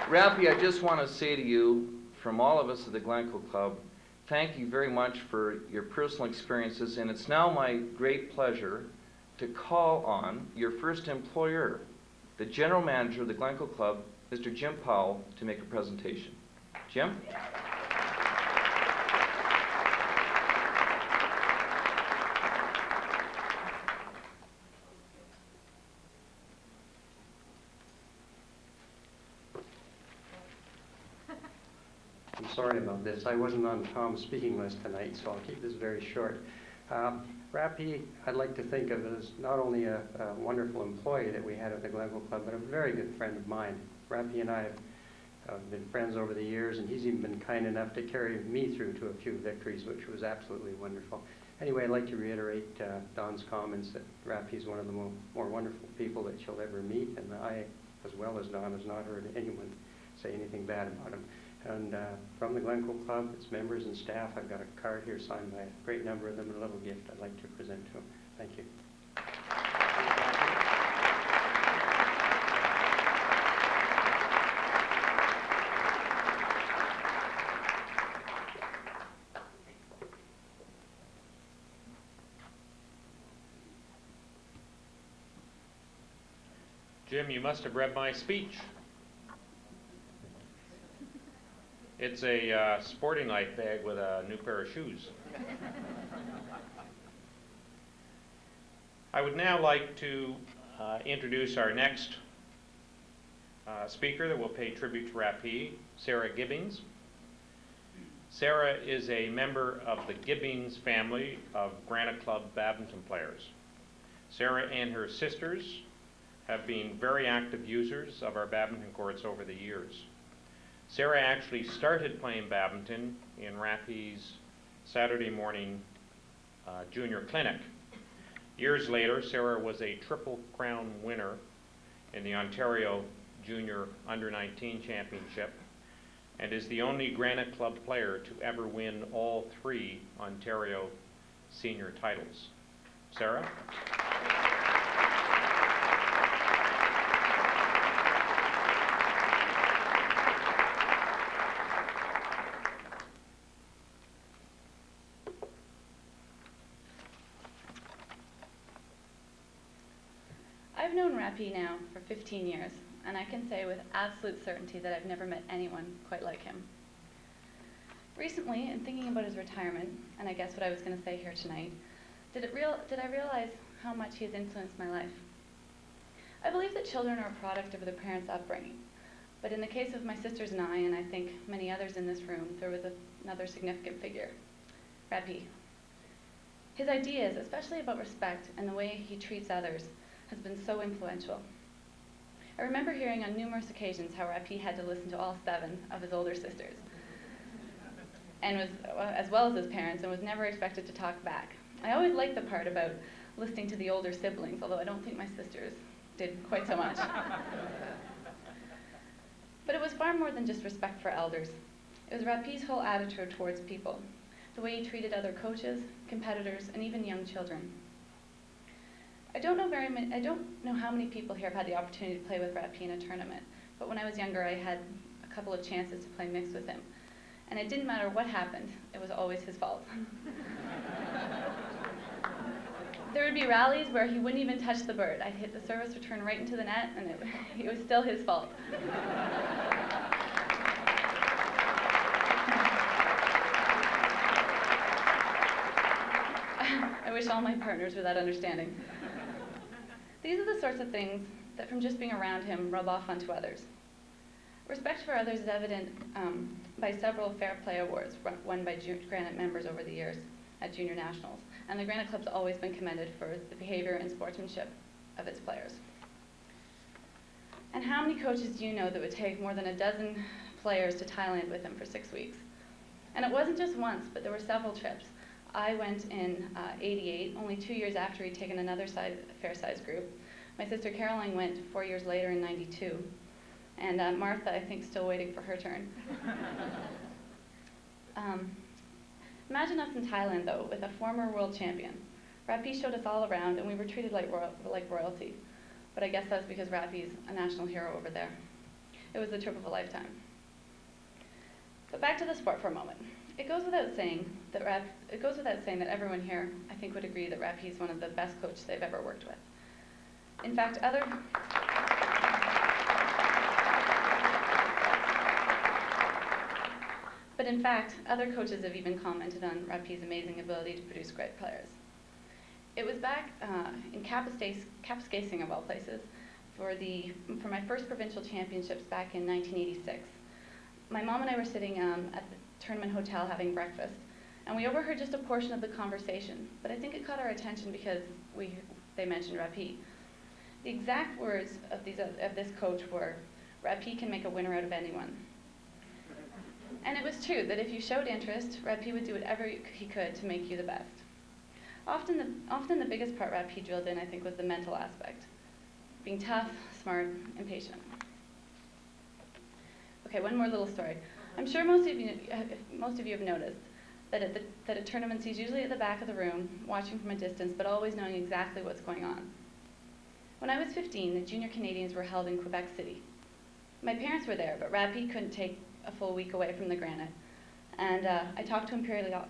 Raphi, I just want to say to you, from all of us at the Glencoe Club, thank you very much for your personal experiences, and it's now my great pleasure to call on your first employer, the general manager of the Glencoe Club, Mr. Jim Powell, to make a presentation. Jim? I'm sorry about this. I wasn't on Tom's speaking list tonight, so I'll keep this very short. Raphi, I'd like to think of as not only a wonderful employee that we had at the Glencoe Club, but a very good friend of mine. Raphi and I have been friends over the years, and he's even been kind enough to carry me through to a few victories, which was absolutely wonderful. Anyway, I'd like to reiterate Don's comments that Raphi's one of the more wonderful people that you'll ever meet, and I, as well as Don, has not heard anyone say anything bad about him. And from the Glencoe Club, its members and staff, I've got a card here signed by a great number of them and a little gift I'd like to present to them. Thank you. Jim, you must have read my speech. It's a sporting life bag with a new pair of shoes. I would now like to introduce our next speaker that will pay tribute to Raphi, Sarah Gibbings. Sarah is a member of the Gibbings family of Granite Club badminton players. Sarah and her sisters have been very active users of our badminton courts over the years. Sarah actually started playing badminton in Raphi's Saturday morning junior clinic. Years later, Sarah was a Triple Crown winner in the Ontario Junior Under-19 Championship and is the only Granite Club player to ever win all 3 Ontario senior titles. Sarah? I've known Raphi now for 15 years, and I can say with absolute certainty that I've never met anyone quite like him. Recently, in thinking about his retirement, and I guess what I was going to say here tonight, did I realize how much he has influenced my life? I believe that children are a product of their parents' upbringing, but in the case of my sisters and I think many others in this room, there was another significant figure, Raphi. His ideas, especially about respect and the way he treats others, has been so influential. I remember hearing on numerous occasions how Raphi had to listen to all 7 of his older sisters, and was, as well as his parents, and was never expected to talk back. I always liked the part about listening to the older siblings, although I don't think my sisters did quite so much. But it was far more than just respect for elders. It was Raphi's whole attitude towards people, the way he treated other coaches, competitors, and even young children. I don't know how many people here have had the opportunity to play with Raphi in a tournament, but when I was younger I had a couple of chances to play mixed with him. And it didn't matter what happened, it was always his fault. There would be rallies where he wouldn't even touch the bird. I'd hit the service return right into the net, and it was still his fault. I wish all my partners were that understanding. These are the sorts of things that from just being around him rub off onto others. Respect for others is evident by several Fair Play Awards won by Granite members over the years at Junior Nationals, and the Granite Club's always been commended for the behavior and sportsmanship of its players. And how many coaches do you know that would take more than a dozen players to Thailand with them for 6 weeks? And it wasn't just once, but there were several trips. I went in '88, only 2 years after he'd taken another fair-sized group. My sister Caroline went 4 years later in '92. And Martha, I think, still waiting for her turn. Imagine us in Thailand, though, with a former world champion. Raphi showed us all around, and we were treated like royalty. But I guess that's because Raphi's a national hero over there. It was the trip of a lifetime. But back to the sport for a moment. It goes without saying that everyone here, I think, would agree that Raphi's one of the best coaches they've ever worked with. In fact, other coaches have even commented on Raphi's amazing ability to produce great players. It was back in Kapuskasing, of all places, for my first provincial championships back in 1986. My mom and I were sitting at the tournament hotel having breakfast, and we overheard just a portion of the conversation, but I think it caught our attention because they mentioned Raphi. The exact words of this coach were, "Raphi can make a winner out of anyone." And it was true that if you showed interest, Raphi would do whatever he could to make you the best. Often the biggest part Raphi drilled in, I think, was the mental aspect. Being tough, smart, and patient. Okay, one more little story. I'm sure most of you have noticed that at tournaments he's usually at the back of the room, watching from a distance, but always knowing exactly what's going on. When I was 15, the Junior Canadians were held in Quebec City. My parents were there, but Raphi couldn't take a full week away from the Granite. And I talked to him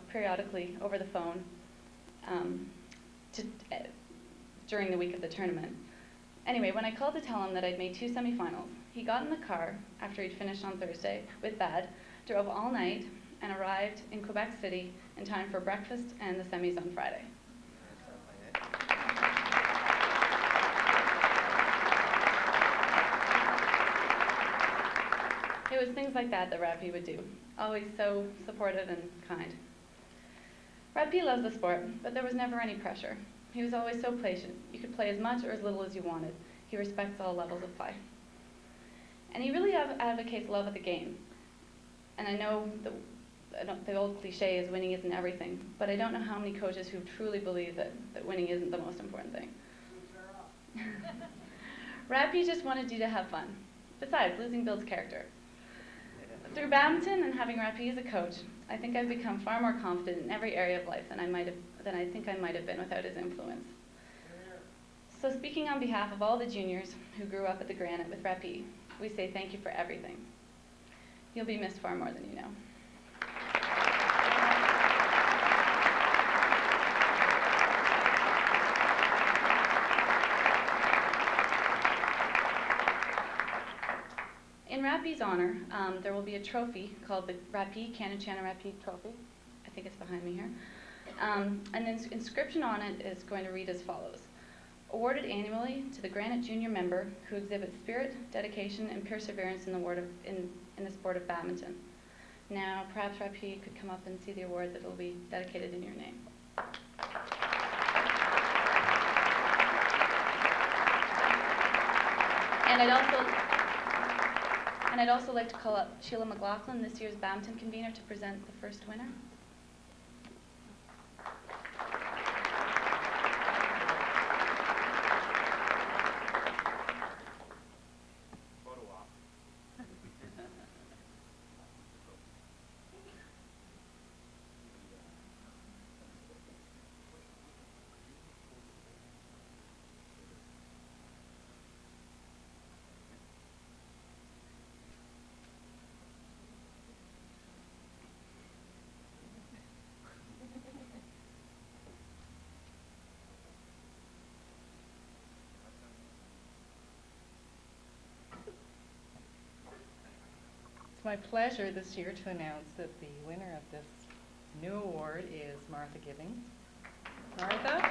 periodically over the phone during the week of the tournament. Anyway, when I called to tell him that I'd made 2 semifinals, he got in the car after he'd finished on Thursday with Dad, drove all night, and arrived in Quebec City in time for breakfast and the semis on Friday. It was things like that Raphi would do, always so supportive and kind. Raphi loves the sport, but there was never any pressure. He was always so patient. You could play as much or as little as you wanted. He respects all levels of play. And he really advocates love of the game. And I know the old cliche is winning isn't everything, but I don't know how many coaches who truly believe that winning isn't the most important thing. Raphi just wanted you to have fun. Besides, losing builds character. Through badminton and having Raphi as a coach, I think I've become far more confident in every area of life than I think I might have been without his influence. So speaking on behalf of all the juniors who grew up at the Granite with Raphi, we say thank you for everything. You'll be missed far more than you know. In Raphi's honor, there will be a trophy called the Raphi, Kanachana Raphi Trophy. I think it's behind me here. And the inscription on it is going to read as follows. Awarded annually to the Granite Junior member who exhibits spirit, dedication, and perseverance in the sport of badminton. Now, perhaps Raphi could come up and see the award that will be dedicated in your name. And I'd also like to call up Sheila McLaughlin, this year's badminton convener, to present the first winner. my pleasure this year to announce that the winner of this new award is Martha Gibbings. Martha?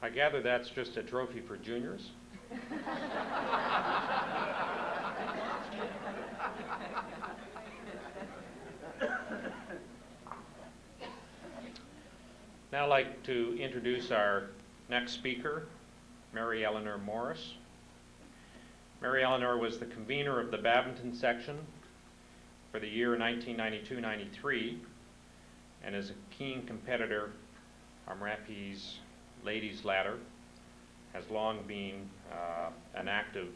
I gather that's just a trophy for juniors. Now I'd like to introduce our next speaker, Mary Eleanor Morris. Mary Eleanor was the convener of the badminton section for the year 1992-93 and is a keen competitor on Raphi's ladies ladder, has long been an active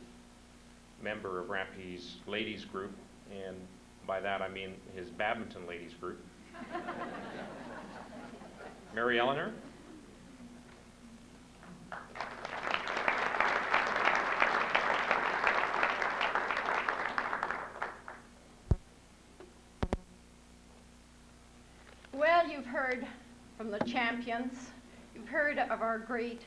member of Raphi's ladies group, and by that I mean his badminton ladies group. Mary Eleanor. Well, you've heard from the champions. You've heard of our great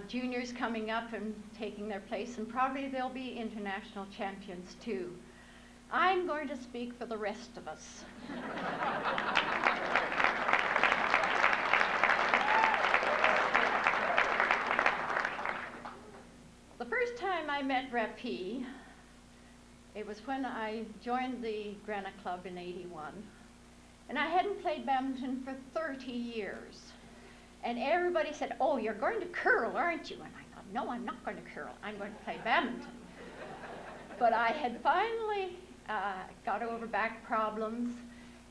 juniors coming up and taking their place, and probably they'll be international champions too. I'm going to speak for the rest of us. The first time I met Raphi, it was when I joined the Granite Club in '81. And I hadn't played badminton for 30 years. And everybody said, "Oh, you're going to curl, aren't you?" And I thought, "No, I'm not going to curl. I'm going to play badminton." But I had finally got over back problems.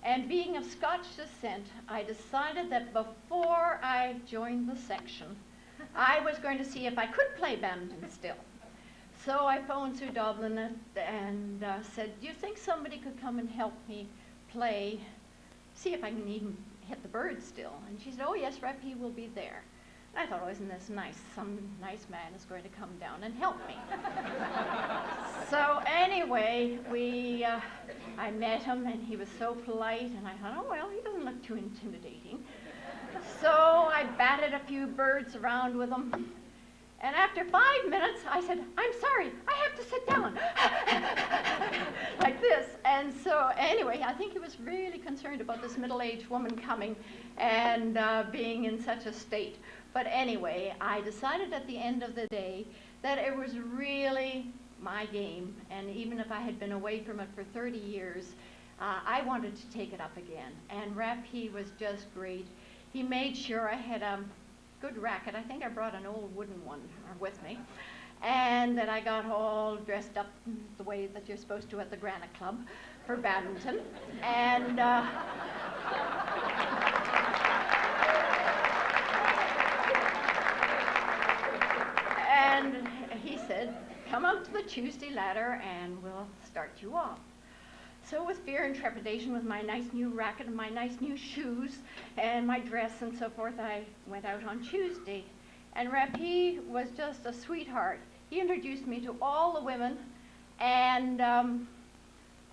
And being of Scotch descent, I decided that before I joined the section, I was going to see if I could play badminton still. So I phoned Sue Dublin and said, "Do you think somebody could come and help me play, see if I can even hit the bird still?" And she said, "Oh yes, Raphi will be there." And I thought, "Oh, isn't this nice? Some nice man is going to come down and help me." So anyway, I met him and he was so polite, and I thought, "Oh well, he doesn't look too intimidating." So I batted a few birds around with him. And after 5 minutes, I said, "I'm sorry, I have to sit down." Like this. And so anyway, I think he was really concerned about this middle-aged woman coming and being in such a state. But anyway, I decided at the end of the day that it was really my game. And even if I had been away from it for 30 years, I wanted to take it up again. And Raphi was just great. He made sure I had a good racket. I think I brought an old wooden one with me. And that I got all dressed up the way that you're supposed to at the Granite Club for badminton. And and he said, "Come up to the Tuesday ladder and we'll start you off." So with fear and trepidation, with my nice new racket and my nice new shoes and my dress and so forth, I went out on Tuesday. And Raphi was just a sweetheart. He introduced me to all the women, and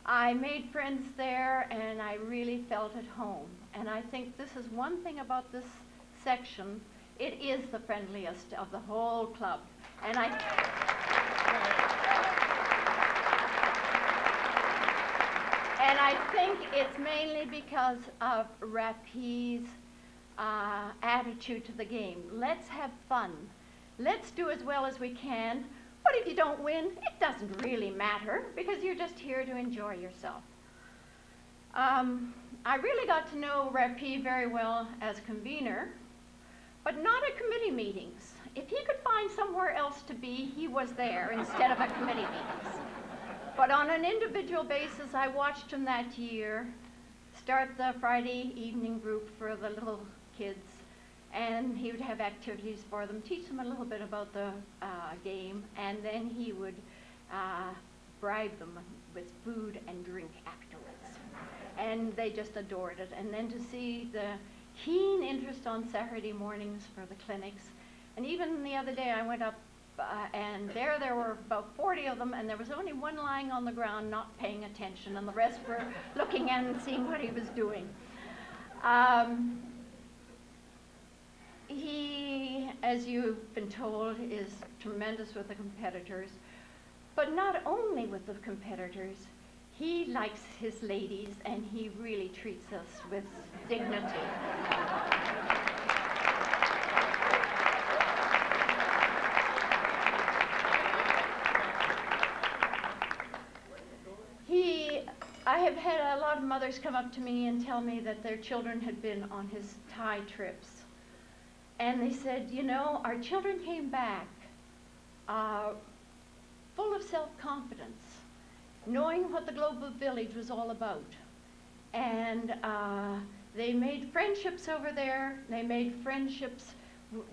I made friends there, and I really felt at home. And I think this is one thing about this section. It is the friendliest of the whole club. And I think it's mainly because of Raphi's attitude to the game. Let's have fun. Let's do as well as we can. What if you don't win? It doesn't really matter because you're just here to enjoy yourself. I really got to know Raphi very well as convener, but not at committee meetings. If he could find somewhere else to be, he was there instead of at committee meetings. But on an individual basis, I watched him that year start the Friday evening group for the little kids, and he would have activities for them, teach them a little bit about the game, and then he would bribe them with food and drink afterwards. And they just adored it. And then to see the keen interest on Saturday mornings for the clinics. And even the other day I went up and there were about 40 of them, and there was only one lying on the ground not paying attention, and the rest were looking in and seeing what he was doing. He, as you've been told, is tremendous with the competitors, but not only with the competitors. He likes his ladies, and he really treats us with dignity. I have had a lot of mothers come up to me and tell me that their children had been on his Thai trips. And they said, you know, our children came back full of self-confidence, knowing what the global village was all about. And they made friendships over there. They made friendships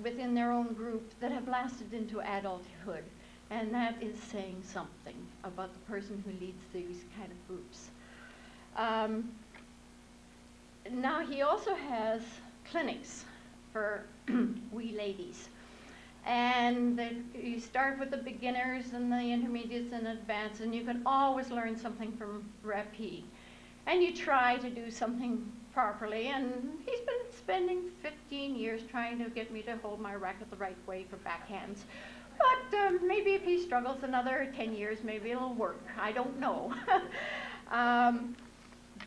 within their own group that have lasted into adulthood. And that is saying something about the person who leads these kind of groups. Now he also has clinics for wee ladies. And you start with the beginners and the intermediates and advanced, and you can always learn something from Raphi. And you try to do something properly, and he's been spending 15 years trying to get me to hold my racket the right way for backhands. But maybe if he struggles another 10 years, maybe it'll work. I don't know.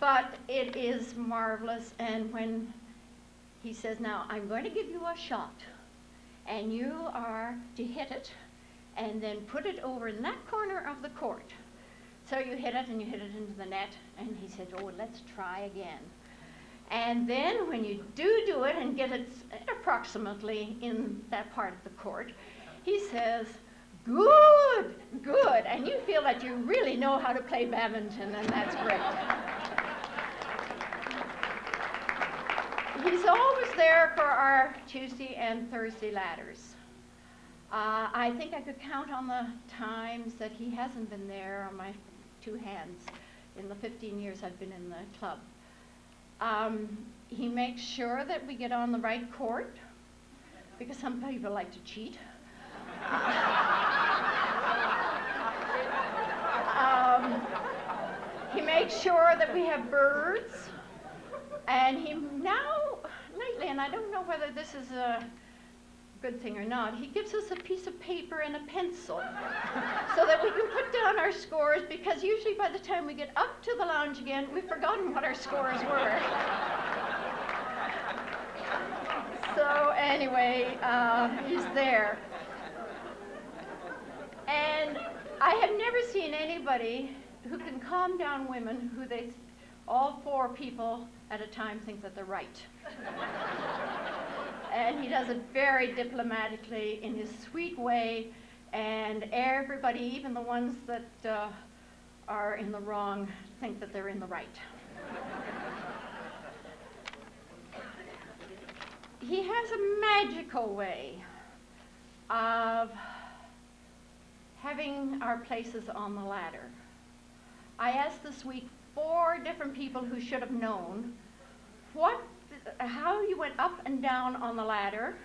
But it is marvelous, and when he says, now, I'm going to give you a shot, and you are to hit it, and then put it over in that corner of the court. So you hit it, and you hit it into the net, and he said, oh, let's try again. And then when you do it and get it approximately in that part of the court, he says, good, good, and you feel that you really know how to play badminton, and that's great. He's always there for our Tuesday and Thursday ladders. I think I could count on the times that he hasn't been there on my two hands in the 15 years I've been in the club. He makes sure that we get on the right court, because some people like to cheat. He makes sure that we have birds, and he now, lately, and I don't know whether this is a good thing or not, he gives us a piece of paper and a pencil so that we can put down our scores, because usually by the time we get up to the lounge again, we've forgotten what our scores were. So anyway, he's there. And I have never seen anybody who can calm down women who all four people at a time think that they're right. And he does it very diplomatically in his sweet way, and everybody, even the ones that are in the wrong, think that they're in the right. He has a magical way of having our places on the ladder. I asked this week 4 different people who should have known how you went up and down on the ladder,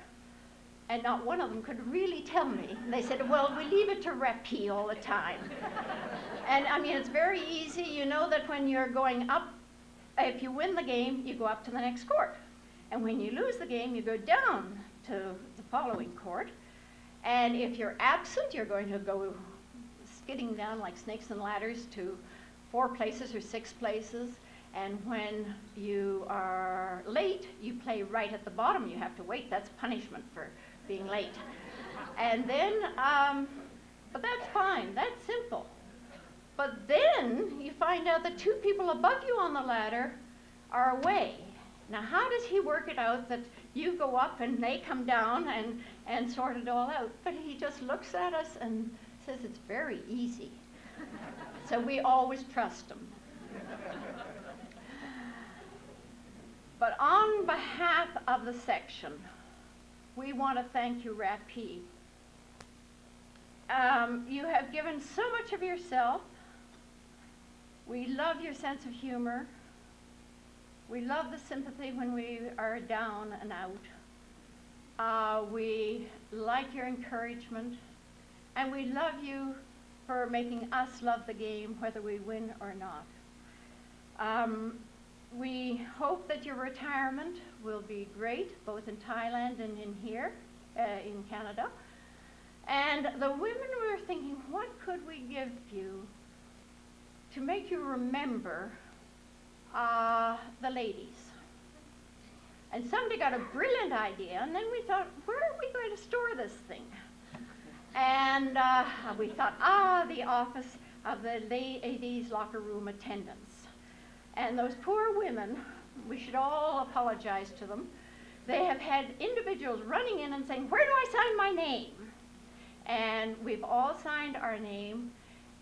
and not one of them could really tell me. And they said, well, we leave it to Raphi all the time. And I mean, it's very easy. You know that when you're going up, if you win the game, you go up to the next court. And when you lose the game, you go down to the following court. And if you're absent, you're going to go skidding down like snakes and ladders to 4 places or 6 places. And when you are late, you play right at the bottom. You have to wait. That's punishment for being late. And then, but that's fine. That's simple. But then you find out that two people above you on the ladder are away. Now, how does he work it out that you go up and they come down and sort it all out? But he just looks at us and says it's very easy. So we always trust him. But on behalf of the section, we want to thank you, Raphi. You have given so much of yourself. We love your sense of humor. We love the sympathy when we are down and out. We like your encouragement. And we love you for making us love the game, whether we win or not. We hope that your retirement will be great, both in Thailand and in here, in Canada. And the women were thinking, what could we give you to make you remember the ladies? And somebody got a brilliant idea, and then we thought, where are we going to store this thing? And we thought, the office of the ladies' locker room attendants. And those poor women, we should all apologize to them. They have had individuals running in and saying, where do I sign my name? And we've all signed our name,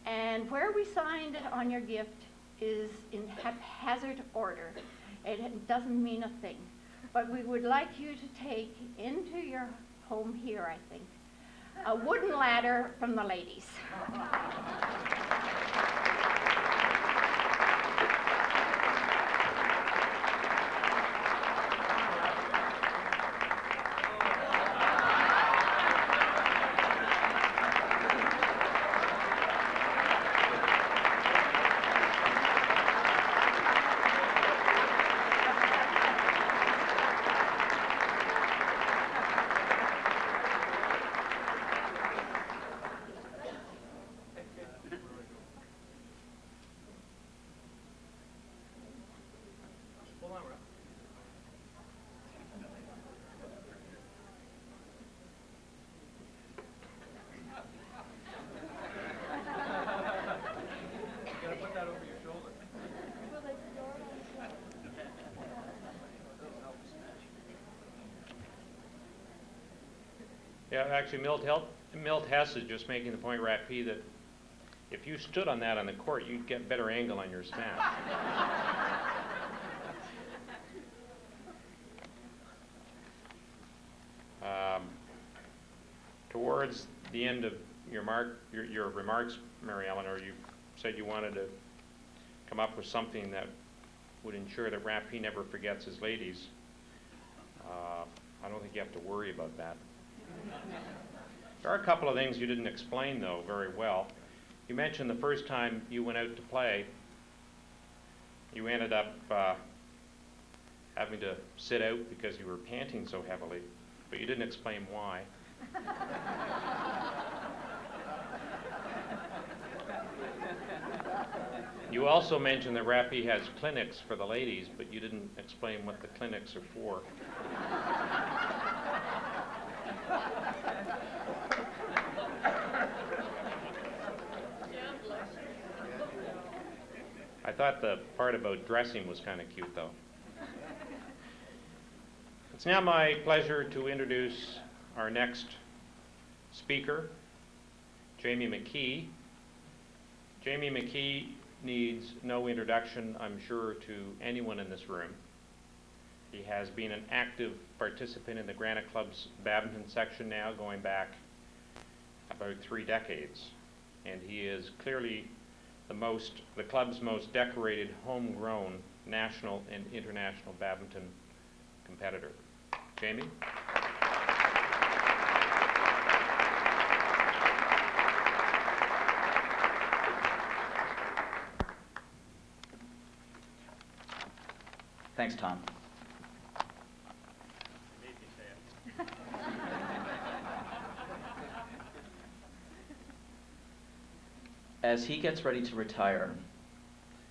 and where we signed it on your gift is in haphazard order. It doesn't mean a thing. But we would like you to take into your home here, I think, a wooden ladder from the ladies. Yeah, actually, Milt Hess is just making the point, Raphi, that if you stood on that on the court, you'd get better angle on your smash. Towards the end of your remarks, Mary Eleanor, you said you wanted to come up with something that would ensure that Raphi never forgets his ladies. I don't think you have to worry about that. There are a couple of things you didn't explain, though, very well. You mentioned the first time you went out to play, you ended up having to sit out because you were panting so heavily, but you didn't explain why. You also mentioned that Raphi has clinics for the ladies, but you didn't explain what the clinics are for. I thought the part about dressing was kind of cute, though. It's now my pleasure to introduce our next speaker, Jamie McKee. Jamie McKee needs no introduction, I'm sure, to anyone in this room. He has been an active participant in the Granite Club's badminton section now, going back about 3 decades. And he is clearly the club's most decorated homegrown national and international badminton competitor. Jamie? Thanks, Tom. As he gets ready to retire,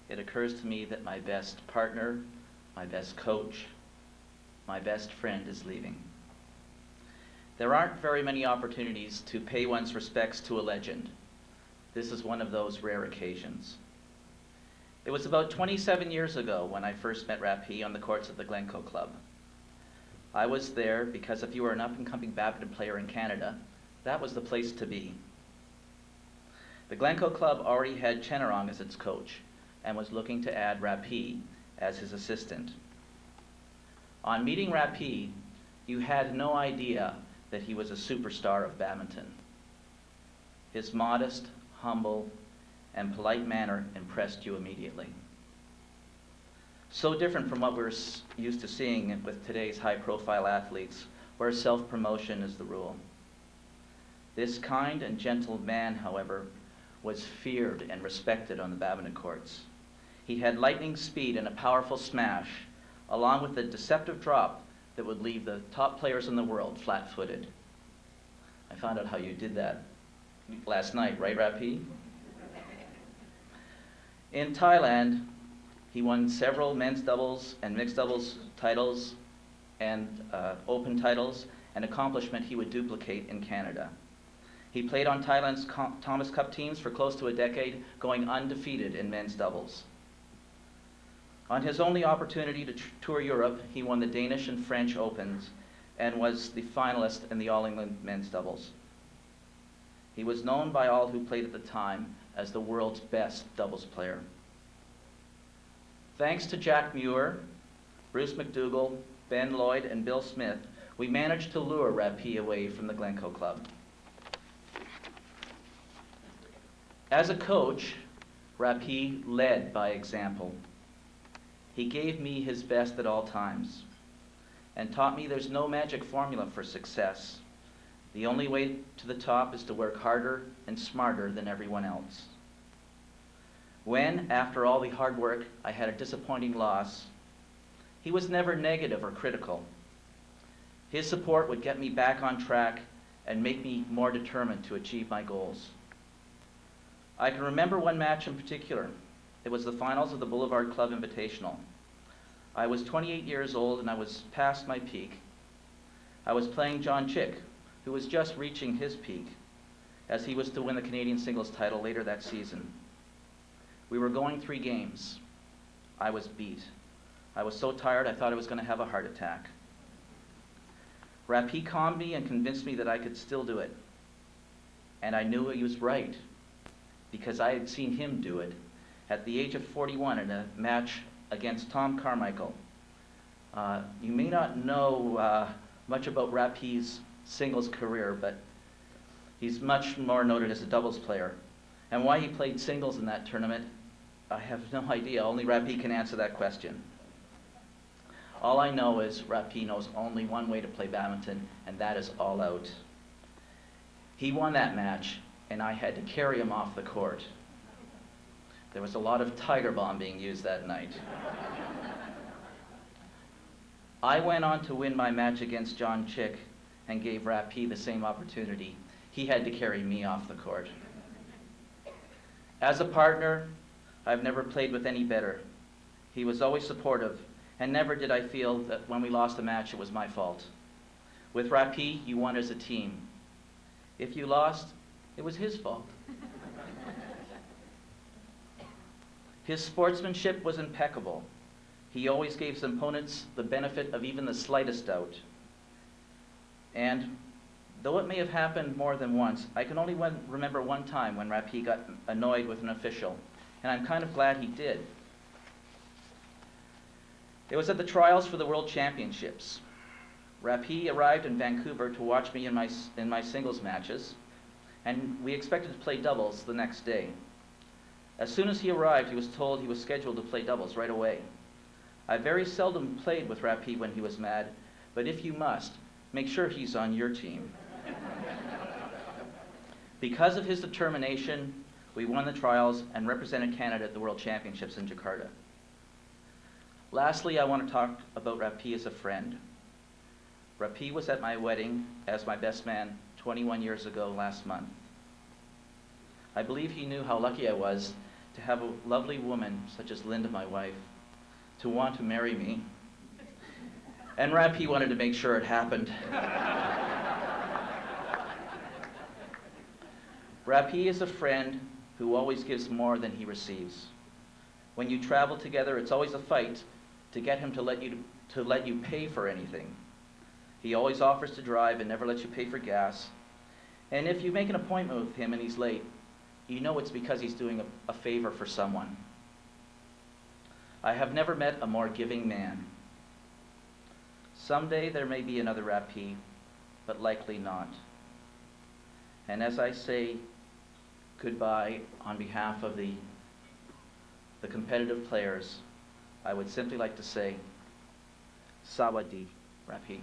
it occurs to me that my best partner, my best coach, my best friend is leaving. There aren't very many opportunities to pay one's respects to a legend, This is one of those rare occasions. It was about 27 years ago when I first met Raphi on the courts of the Glencoe Club. I was there because if you were an up-and-coming badminton player in Canada, that was the place to be. The Glencoe Club already had Chenarong as its coach and was looking to add Raphi as his assistant. On meeting Raphi, you had no idea that he was a superstar of badminton. His modest, humble, and polite manner impressed you immediately. So different from what we're used to seeing with today's high-profile athletes, where self-promotion is the rule. This kind and gentle man, however, was feared and respected on the badminton courts. He had lightning speed and a powerful smash, along with a deceptive drop that would leave the top players in the world flat-footed. I found out how you did that last night, right, Raphi? In Thailand, he won several men's doubles and mixed doubles titles and open titles, an accomplishment he would duplicate in Canada. He played on Thailand's Thomas Cup teams for close to a decade, going undefeated in men's doubles. On his only opportunity to tour Europe, he won the Danish and French Opens and was the finalist in the All England men's doubles. He was known by all who played at the time as the world's best doubles player. Thanks to Jack Muir, Bruce McDougall, Ben Lloyd, and Bill Smith, we managed to lure Raphi away from the Glencoe Club. As a coach, Raphi led by example. He gave me his best at all times and taught me there's no magic formula for success. The only way to the top is to work harder and smarter than everyone else. When, after all the hard work, I had a disappointing loss, he was never negative or critical. His support would get me back on track and make me more determined to achieve my goals. I can remember one match in particular. It was the finals of the Boulevard Club Invitational. I was 28 years old and I was past my peak. I was playing John Chick, who was just reaching his peak, as he was to win the Canadian singles title later that season. We were going 3 games. I was beat. I was so tired I thought I was going to have a heart attack. Raphi calmed me and convinced me that I could still do it. And I knew he was right, because I had seen him do it at the age of 41 in a match against Tom Carmichael. You may not know much about Raphi's singles career, but he's much more noted as a doubles player. And why he played singles in that tournament, I have no idea. Only Raphi can answer that question. All I know is Raphi knows only one way to play badminton, and that is all out. He won that match, and I had to carry him off the court. There was a lot of Tiger Bomb being used that night. I went on to win my match against John Chick and gave Raphi the same opportunity. He had to carry me off the court. As a partner, I've never played with any better. He was always supportive, and never did I feel that when we lost a match it was my fault. With Raphi, you won as a team. If you lost, it was his fault. His sportsmanship was impeccable. He always gave his opponents the benefit of even the slightest doubt. And though it may have happened more than once, I can only remember one time when Raphi got annoyed with an official, and I'm kind of glad he did. It was at the trials for the World Championships. Raphi arrived in Vancouver to watch me in my singles matches, and we expected to play doubles the next day. As soon as he arrived, he was told he was scheduled to play doubles right away. I very seldom played with Raphi when he was mad, but if you must, make sure he's on your team. Because of his determination, we won the trials and represented Canada at the World Championships in Jakarta. Lastly, I want to talk about Raphi as a friend. Raphi was at my wedding as my best man 21 years ago last month. I believe he knew how lucky I was to have a lovely woman such as Linda, my wife, to want to marry me. And Raphi wanted to make sure it happened. Raphi is a friend who always gives more than he receives. When you travel together, it's always a fight to get him to let you pay for anything. He always offers to drive and never lets you pay for gas. And if you make an appointment with him and he's late, you know it's because he's doing a favor for someone. I have never met a more giving man. Someday there may be another Raphi, but likely not. And as I say goodbye on behalf of the competitive players, I would simply like to say, Sawadi, Raphi.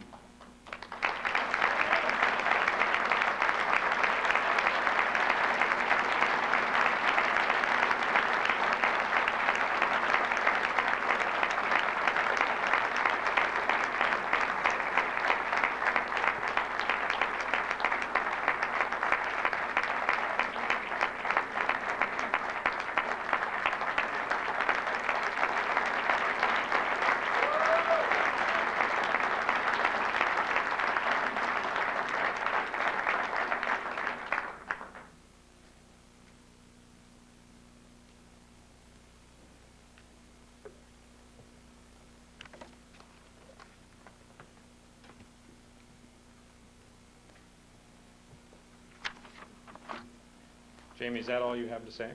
Jamie, is that all you have to say?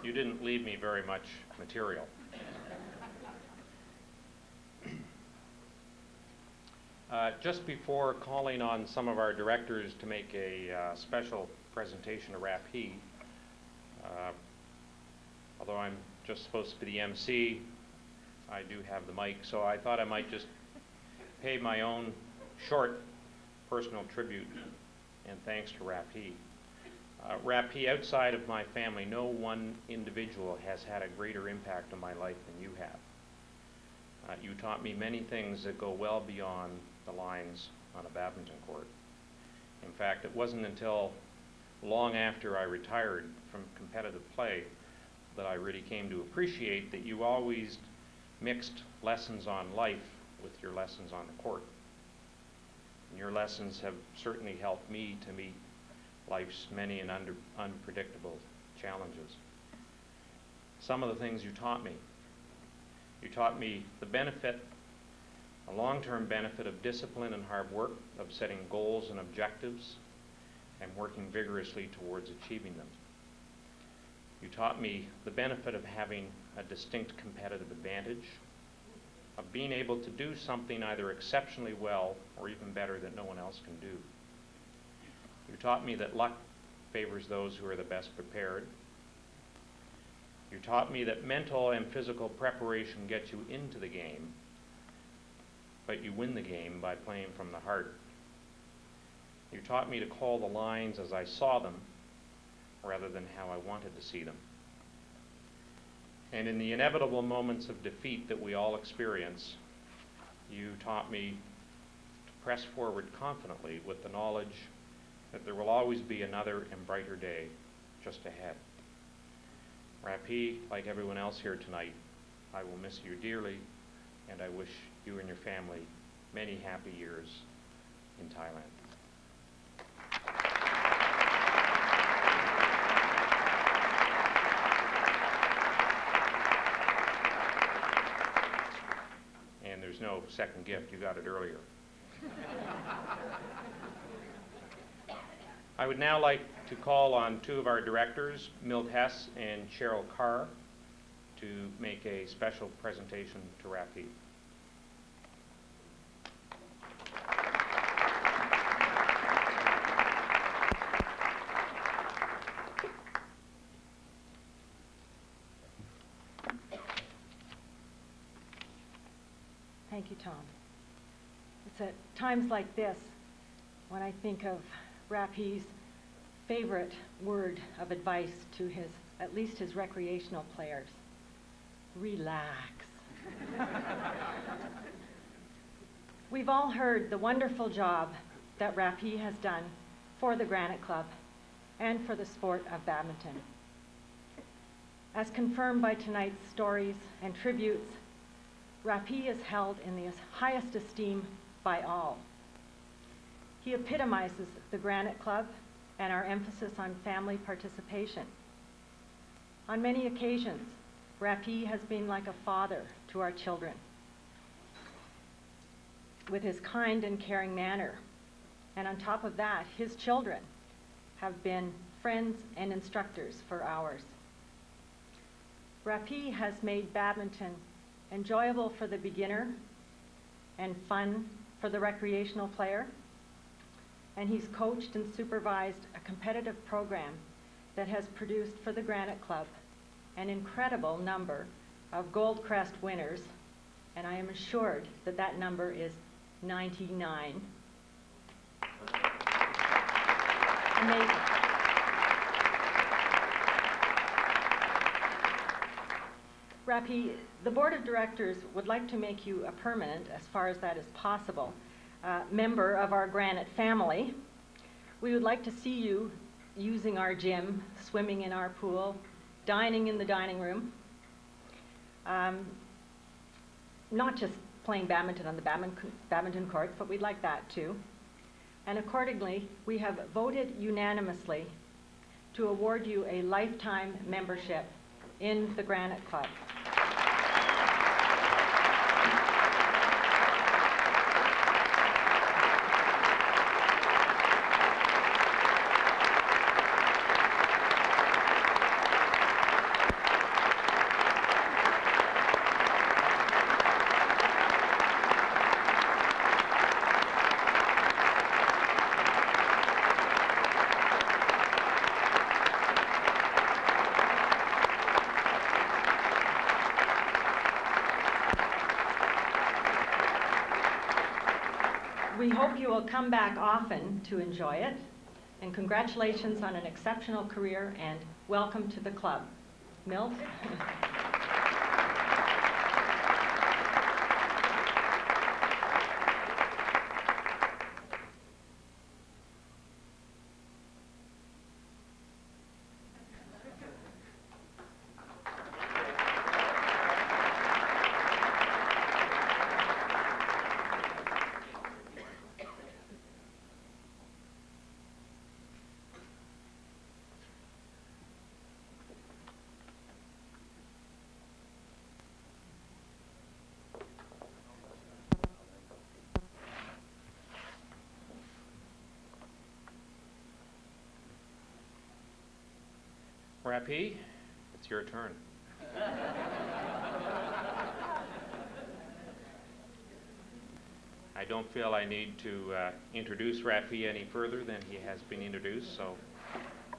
You didn't leave me very much material. Just before calling on some of our directors to make a special presentation to Raphi, although I'm just supposed to be the MC, I do have the mic, so I thought I might just pay my own short personal tribute and thanks to Raphi. Raphi, outside of my family, no one individual has had a greater impact on my life than you have. You taught me many things that go well beyond the lines on a badminton court. In fact, it wasn't until long after I retired from competitive play that I really came to appreciate that you always mixed lessons on life with your lessons on the court. And your lessons have certainly helped me to meet life's many and unpredictable challenges. Some of the things you taught me the benefit, a long-term benefit of discipline and hard work, of setting goals and objectives, and working vigorously towards achieving them. You taught me the benefit of having a distinct competitive advantage, of being able to do something either exceptionally well or even better that no one else can do. You taught me that luck favors those who are the best prepared. You taught me that mental and physical preparation gets you into the game, but you win the game by playing from the heart. You taught me to call the lines as I saw them rather than how I wanted to see them. And in the inevitable moments of defeat that we all experience, you taught me to press forward confidently with the knowledge that there will always be another and brighter day just ahead. Raphi, like everyone else here tonight, I will miss you dearly, and I wish you and your family many happy years in Thailand. And there's no second gift, you got it earlier. I would now like to call on two of our directors, Milt Hess and Cheryl Carr, to make a special presentation to Raphi. Thank you, Tom. It's at times like this when I think of Raphi's favorite word of advice to at least his recreational players: relax. We've all heard the wonderful job that Raphi has done for the Granite Club and for the sport of badminton. As confirmed by tonight's stories and tributes, Raphi is held in the highest esteem by all. He epitomizes the Granite Club and our emphasis on family participation. On many occasions, Raphi has been like a father to our children, with his kind and caring manner. And on top of that, his children have been friends and instructors for ours. Raphi has made badminton enjoyable for the beginner and fun for the recreational player. And he's coached and supervised a competitive program that has produced for the Granite Club an incredible number of Gold Crest winners, and I am assured that that number is 99. And Raphi, the board of directors would like to make you a permanent, as far as that is possible, member of our Granite family. We would like to see you using our gym, swimming in our pool, dining in the dining room, not just playing badminton on the badminton courts, but we'd like that too. And accordingly, we have voted unanimously to award you a lifetime membership in the Granite Club. We hope you will come back often to enjoy it, and congratulations on an exceptional career and welcome to the club. Milt? Raphi, it's your turn. I don't feel I need to introduce Raphi any further than he has been introduced, so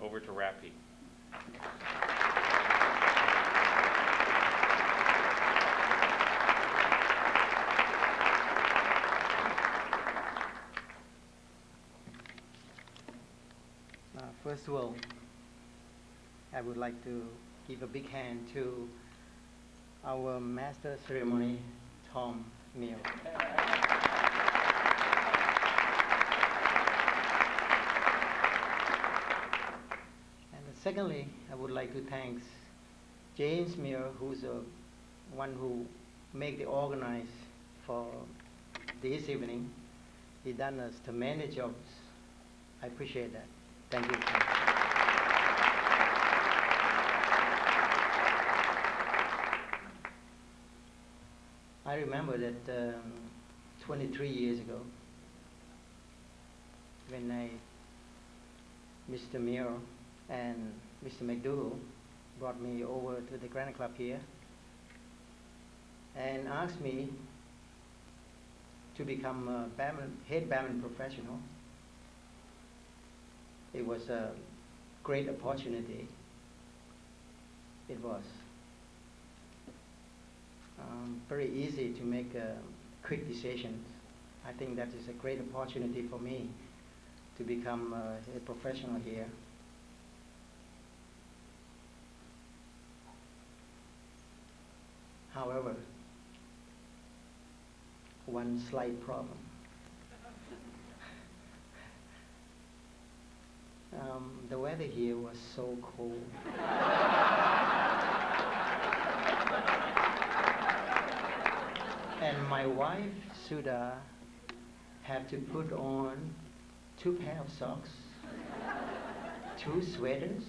over to Raphi. First of all, I would like to give a big hand to our master ceremony, Tom Neal. And secondly, I would like to thank James Muir, who's the one who made the organize for this evening. He done us tremendous jobs. I appreciate that. Thank you. I remember that 23 years ago, when Mr. Muir and Mr. McDougall brought me over to the Granite Club here and asked me to become a head badminton professional. It was a great opportunity. It was very easy to make quick decisions. I think that is a great opportunity for me to become a professional here. However, one slight problem. The weather here was so cold. And my wife, Sudha, had to put on 2 pair of socks, 2 sweaters,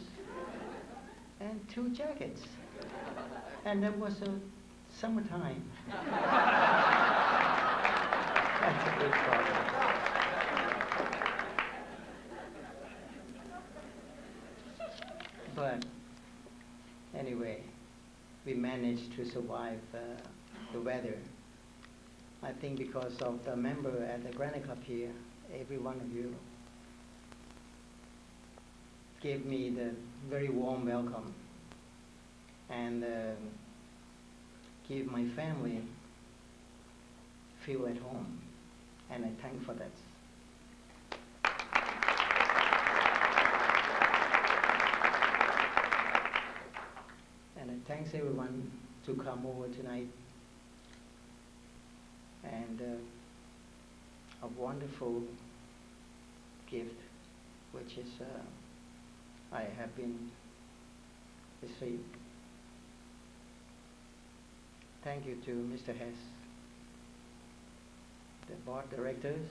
and 2 jackets. And that was a summertime. That's a big problem. But anyway, we managed to survive the weather. I think because of the member at the Granite Club here, every one of you gave me the very warm welcome and give my family feel at home, and I thank for that. And I thanks everyone to come over tonight, and a wonderful gift which is I have been received. Thank you to Mr. Hess, the board directors,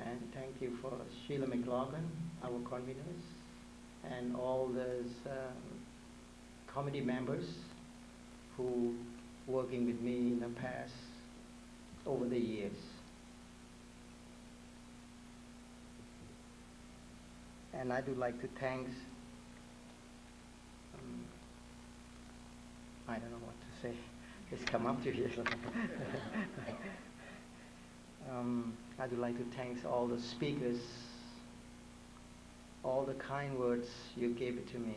and thank you for Sheila McLaughlin, our conveners, and all those committee members who working with me in the past over the years. And I do like to thank, I don't know what to say, just come up to here. I do like to thank all the speakers, all the kind words you gave it to me.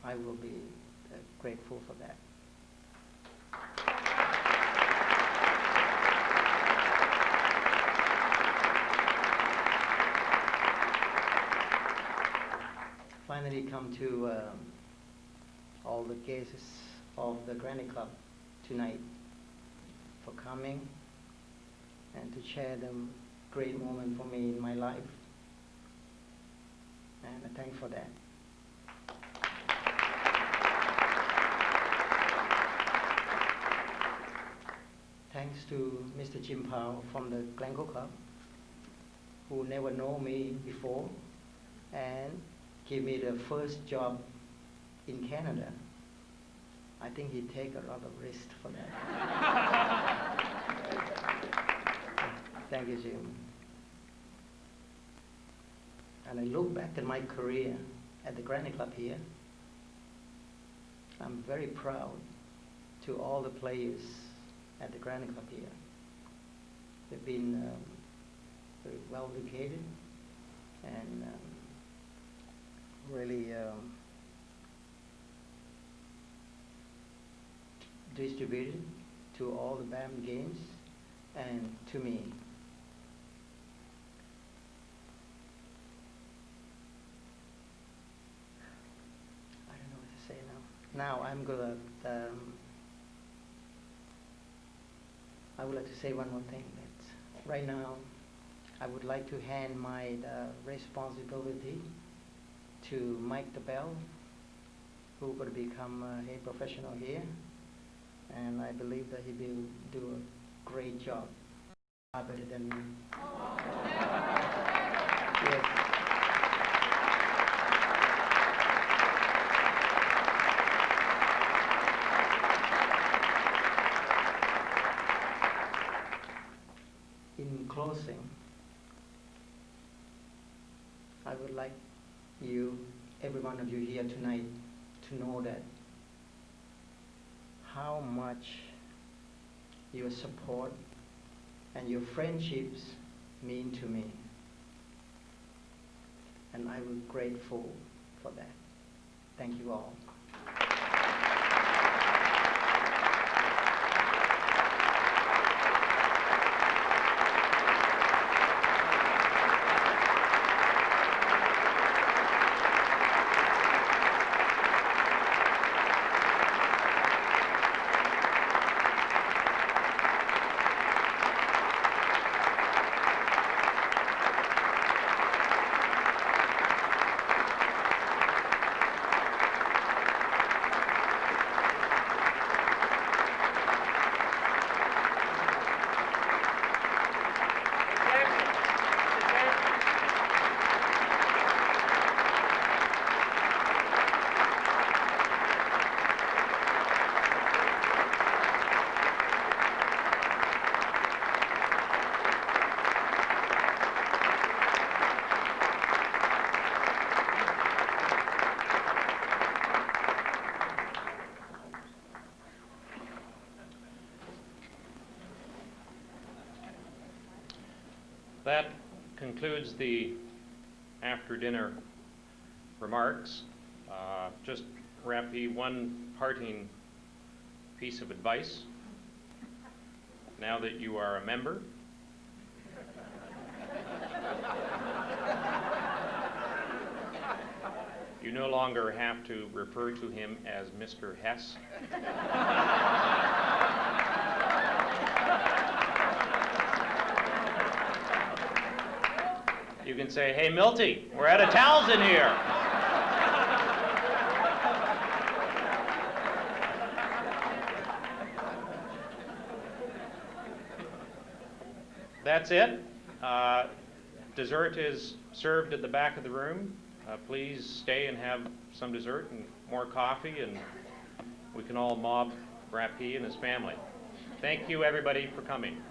I will be grateful for that. Finally come to all the guests of the Granite Club tonight for coming and to share the great moment for me in my life. And I thank for that. Thanks to Mr. Jim Powell from the Glencoe Club, who never know me before and give me the first job in Canada. I think he take a lot of risk for that. Thank you, Jim. And I look back at my career at the Granite Club here. I'm very proud to all the players at the Granite Club here. They've been very well educated and really distributed to all the BAM games and to me. I don't know what to say now. Now I'm gonna I would like to say one more thing, that right now I would like to hand my responsibility to Mike DeBell, who will become a head professional here, and I believe that he will do a great job, far better than me. Yes. In closing, I would like you, every one of you here tonight, to know that how much your support and your friendships mean to me. And I will be grateful for that. Thank you all. That concludes the after-dinner remarks. Just, Raphi, one parting piece of advice. Now that you are a member, you no longer have to refer to him as Mr. Hess. You can say, "Hey, Milty, we're out of towels in here." That's it. Dessert is served at the back of the room. Please stay and have some dessert and more coffee, and we can all mob Raphi and his family. Thank you, everybody, for coming.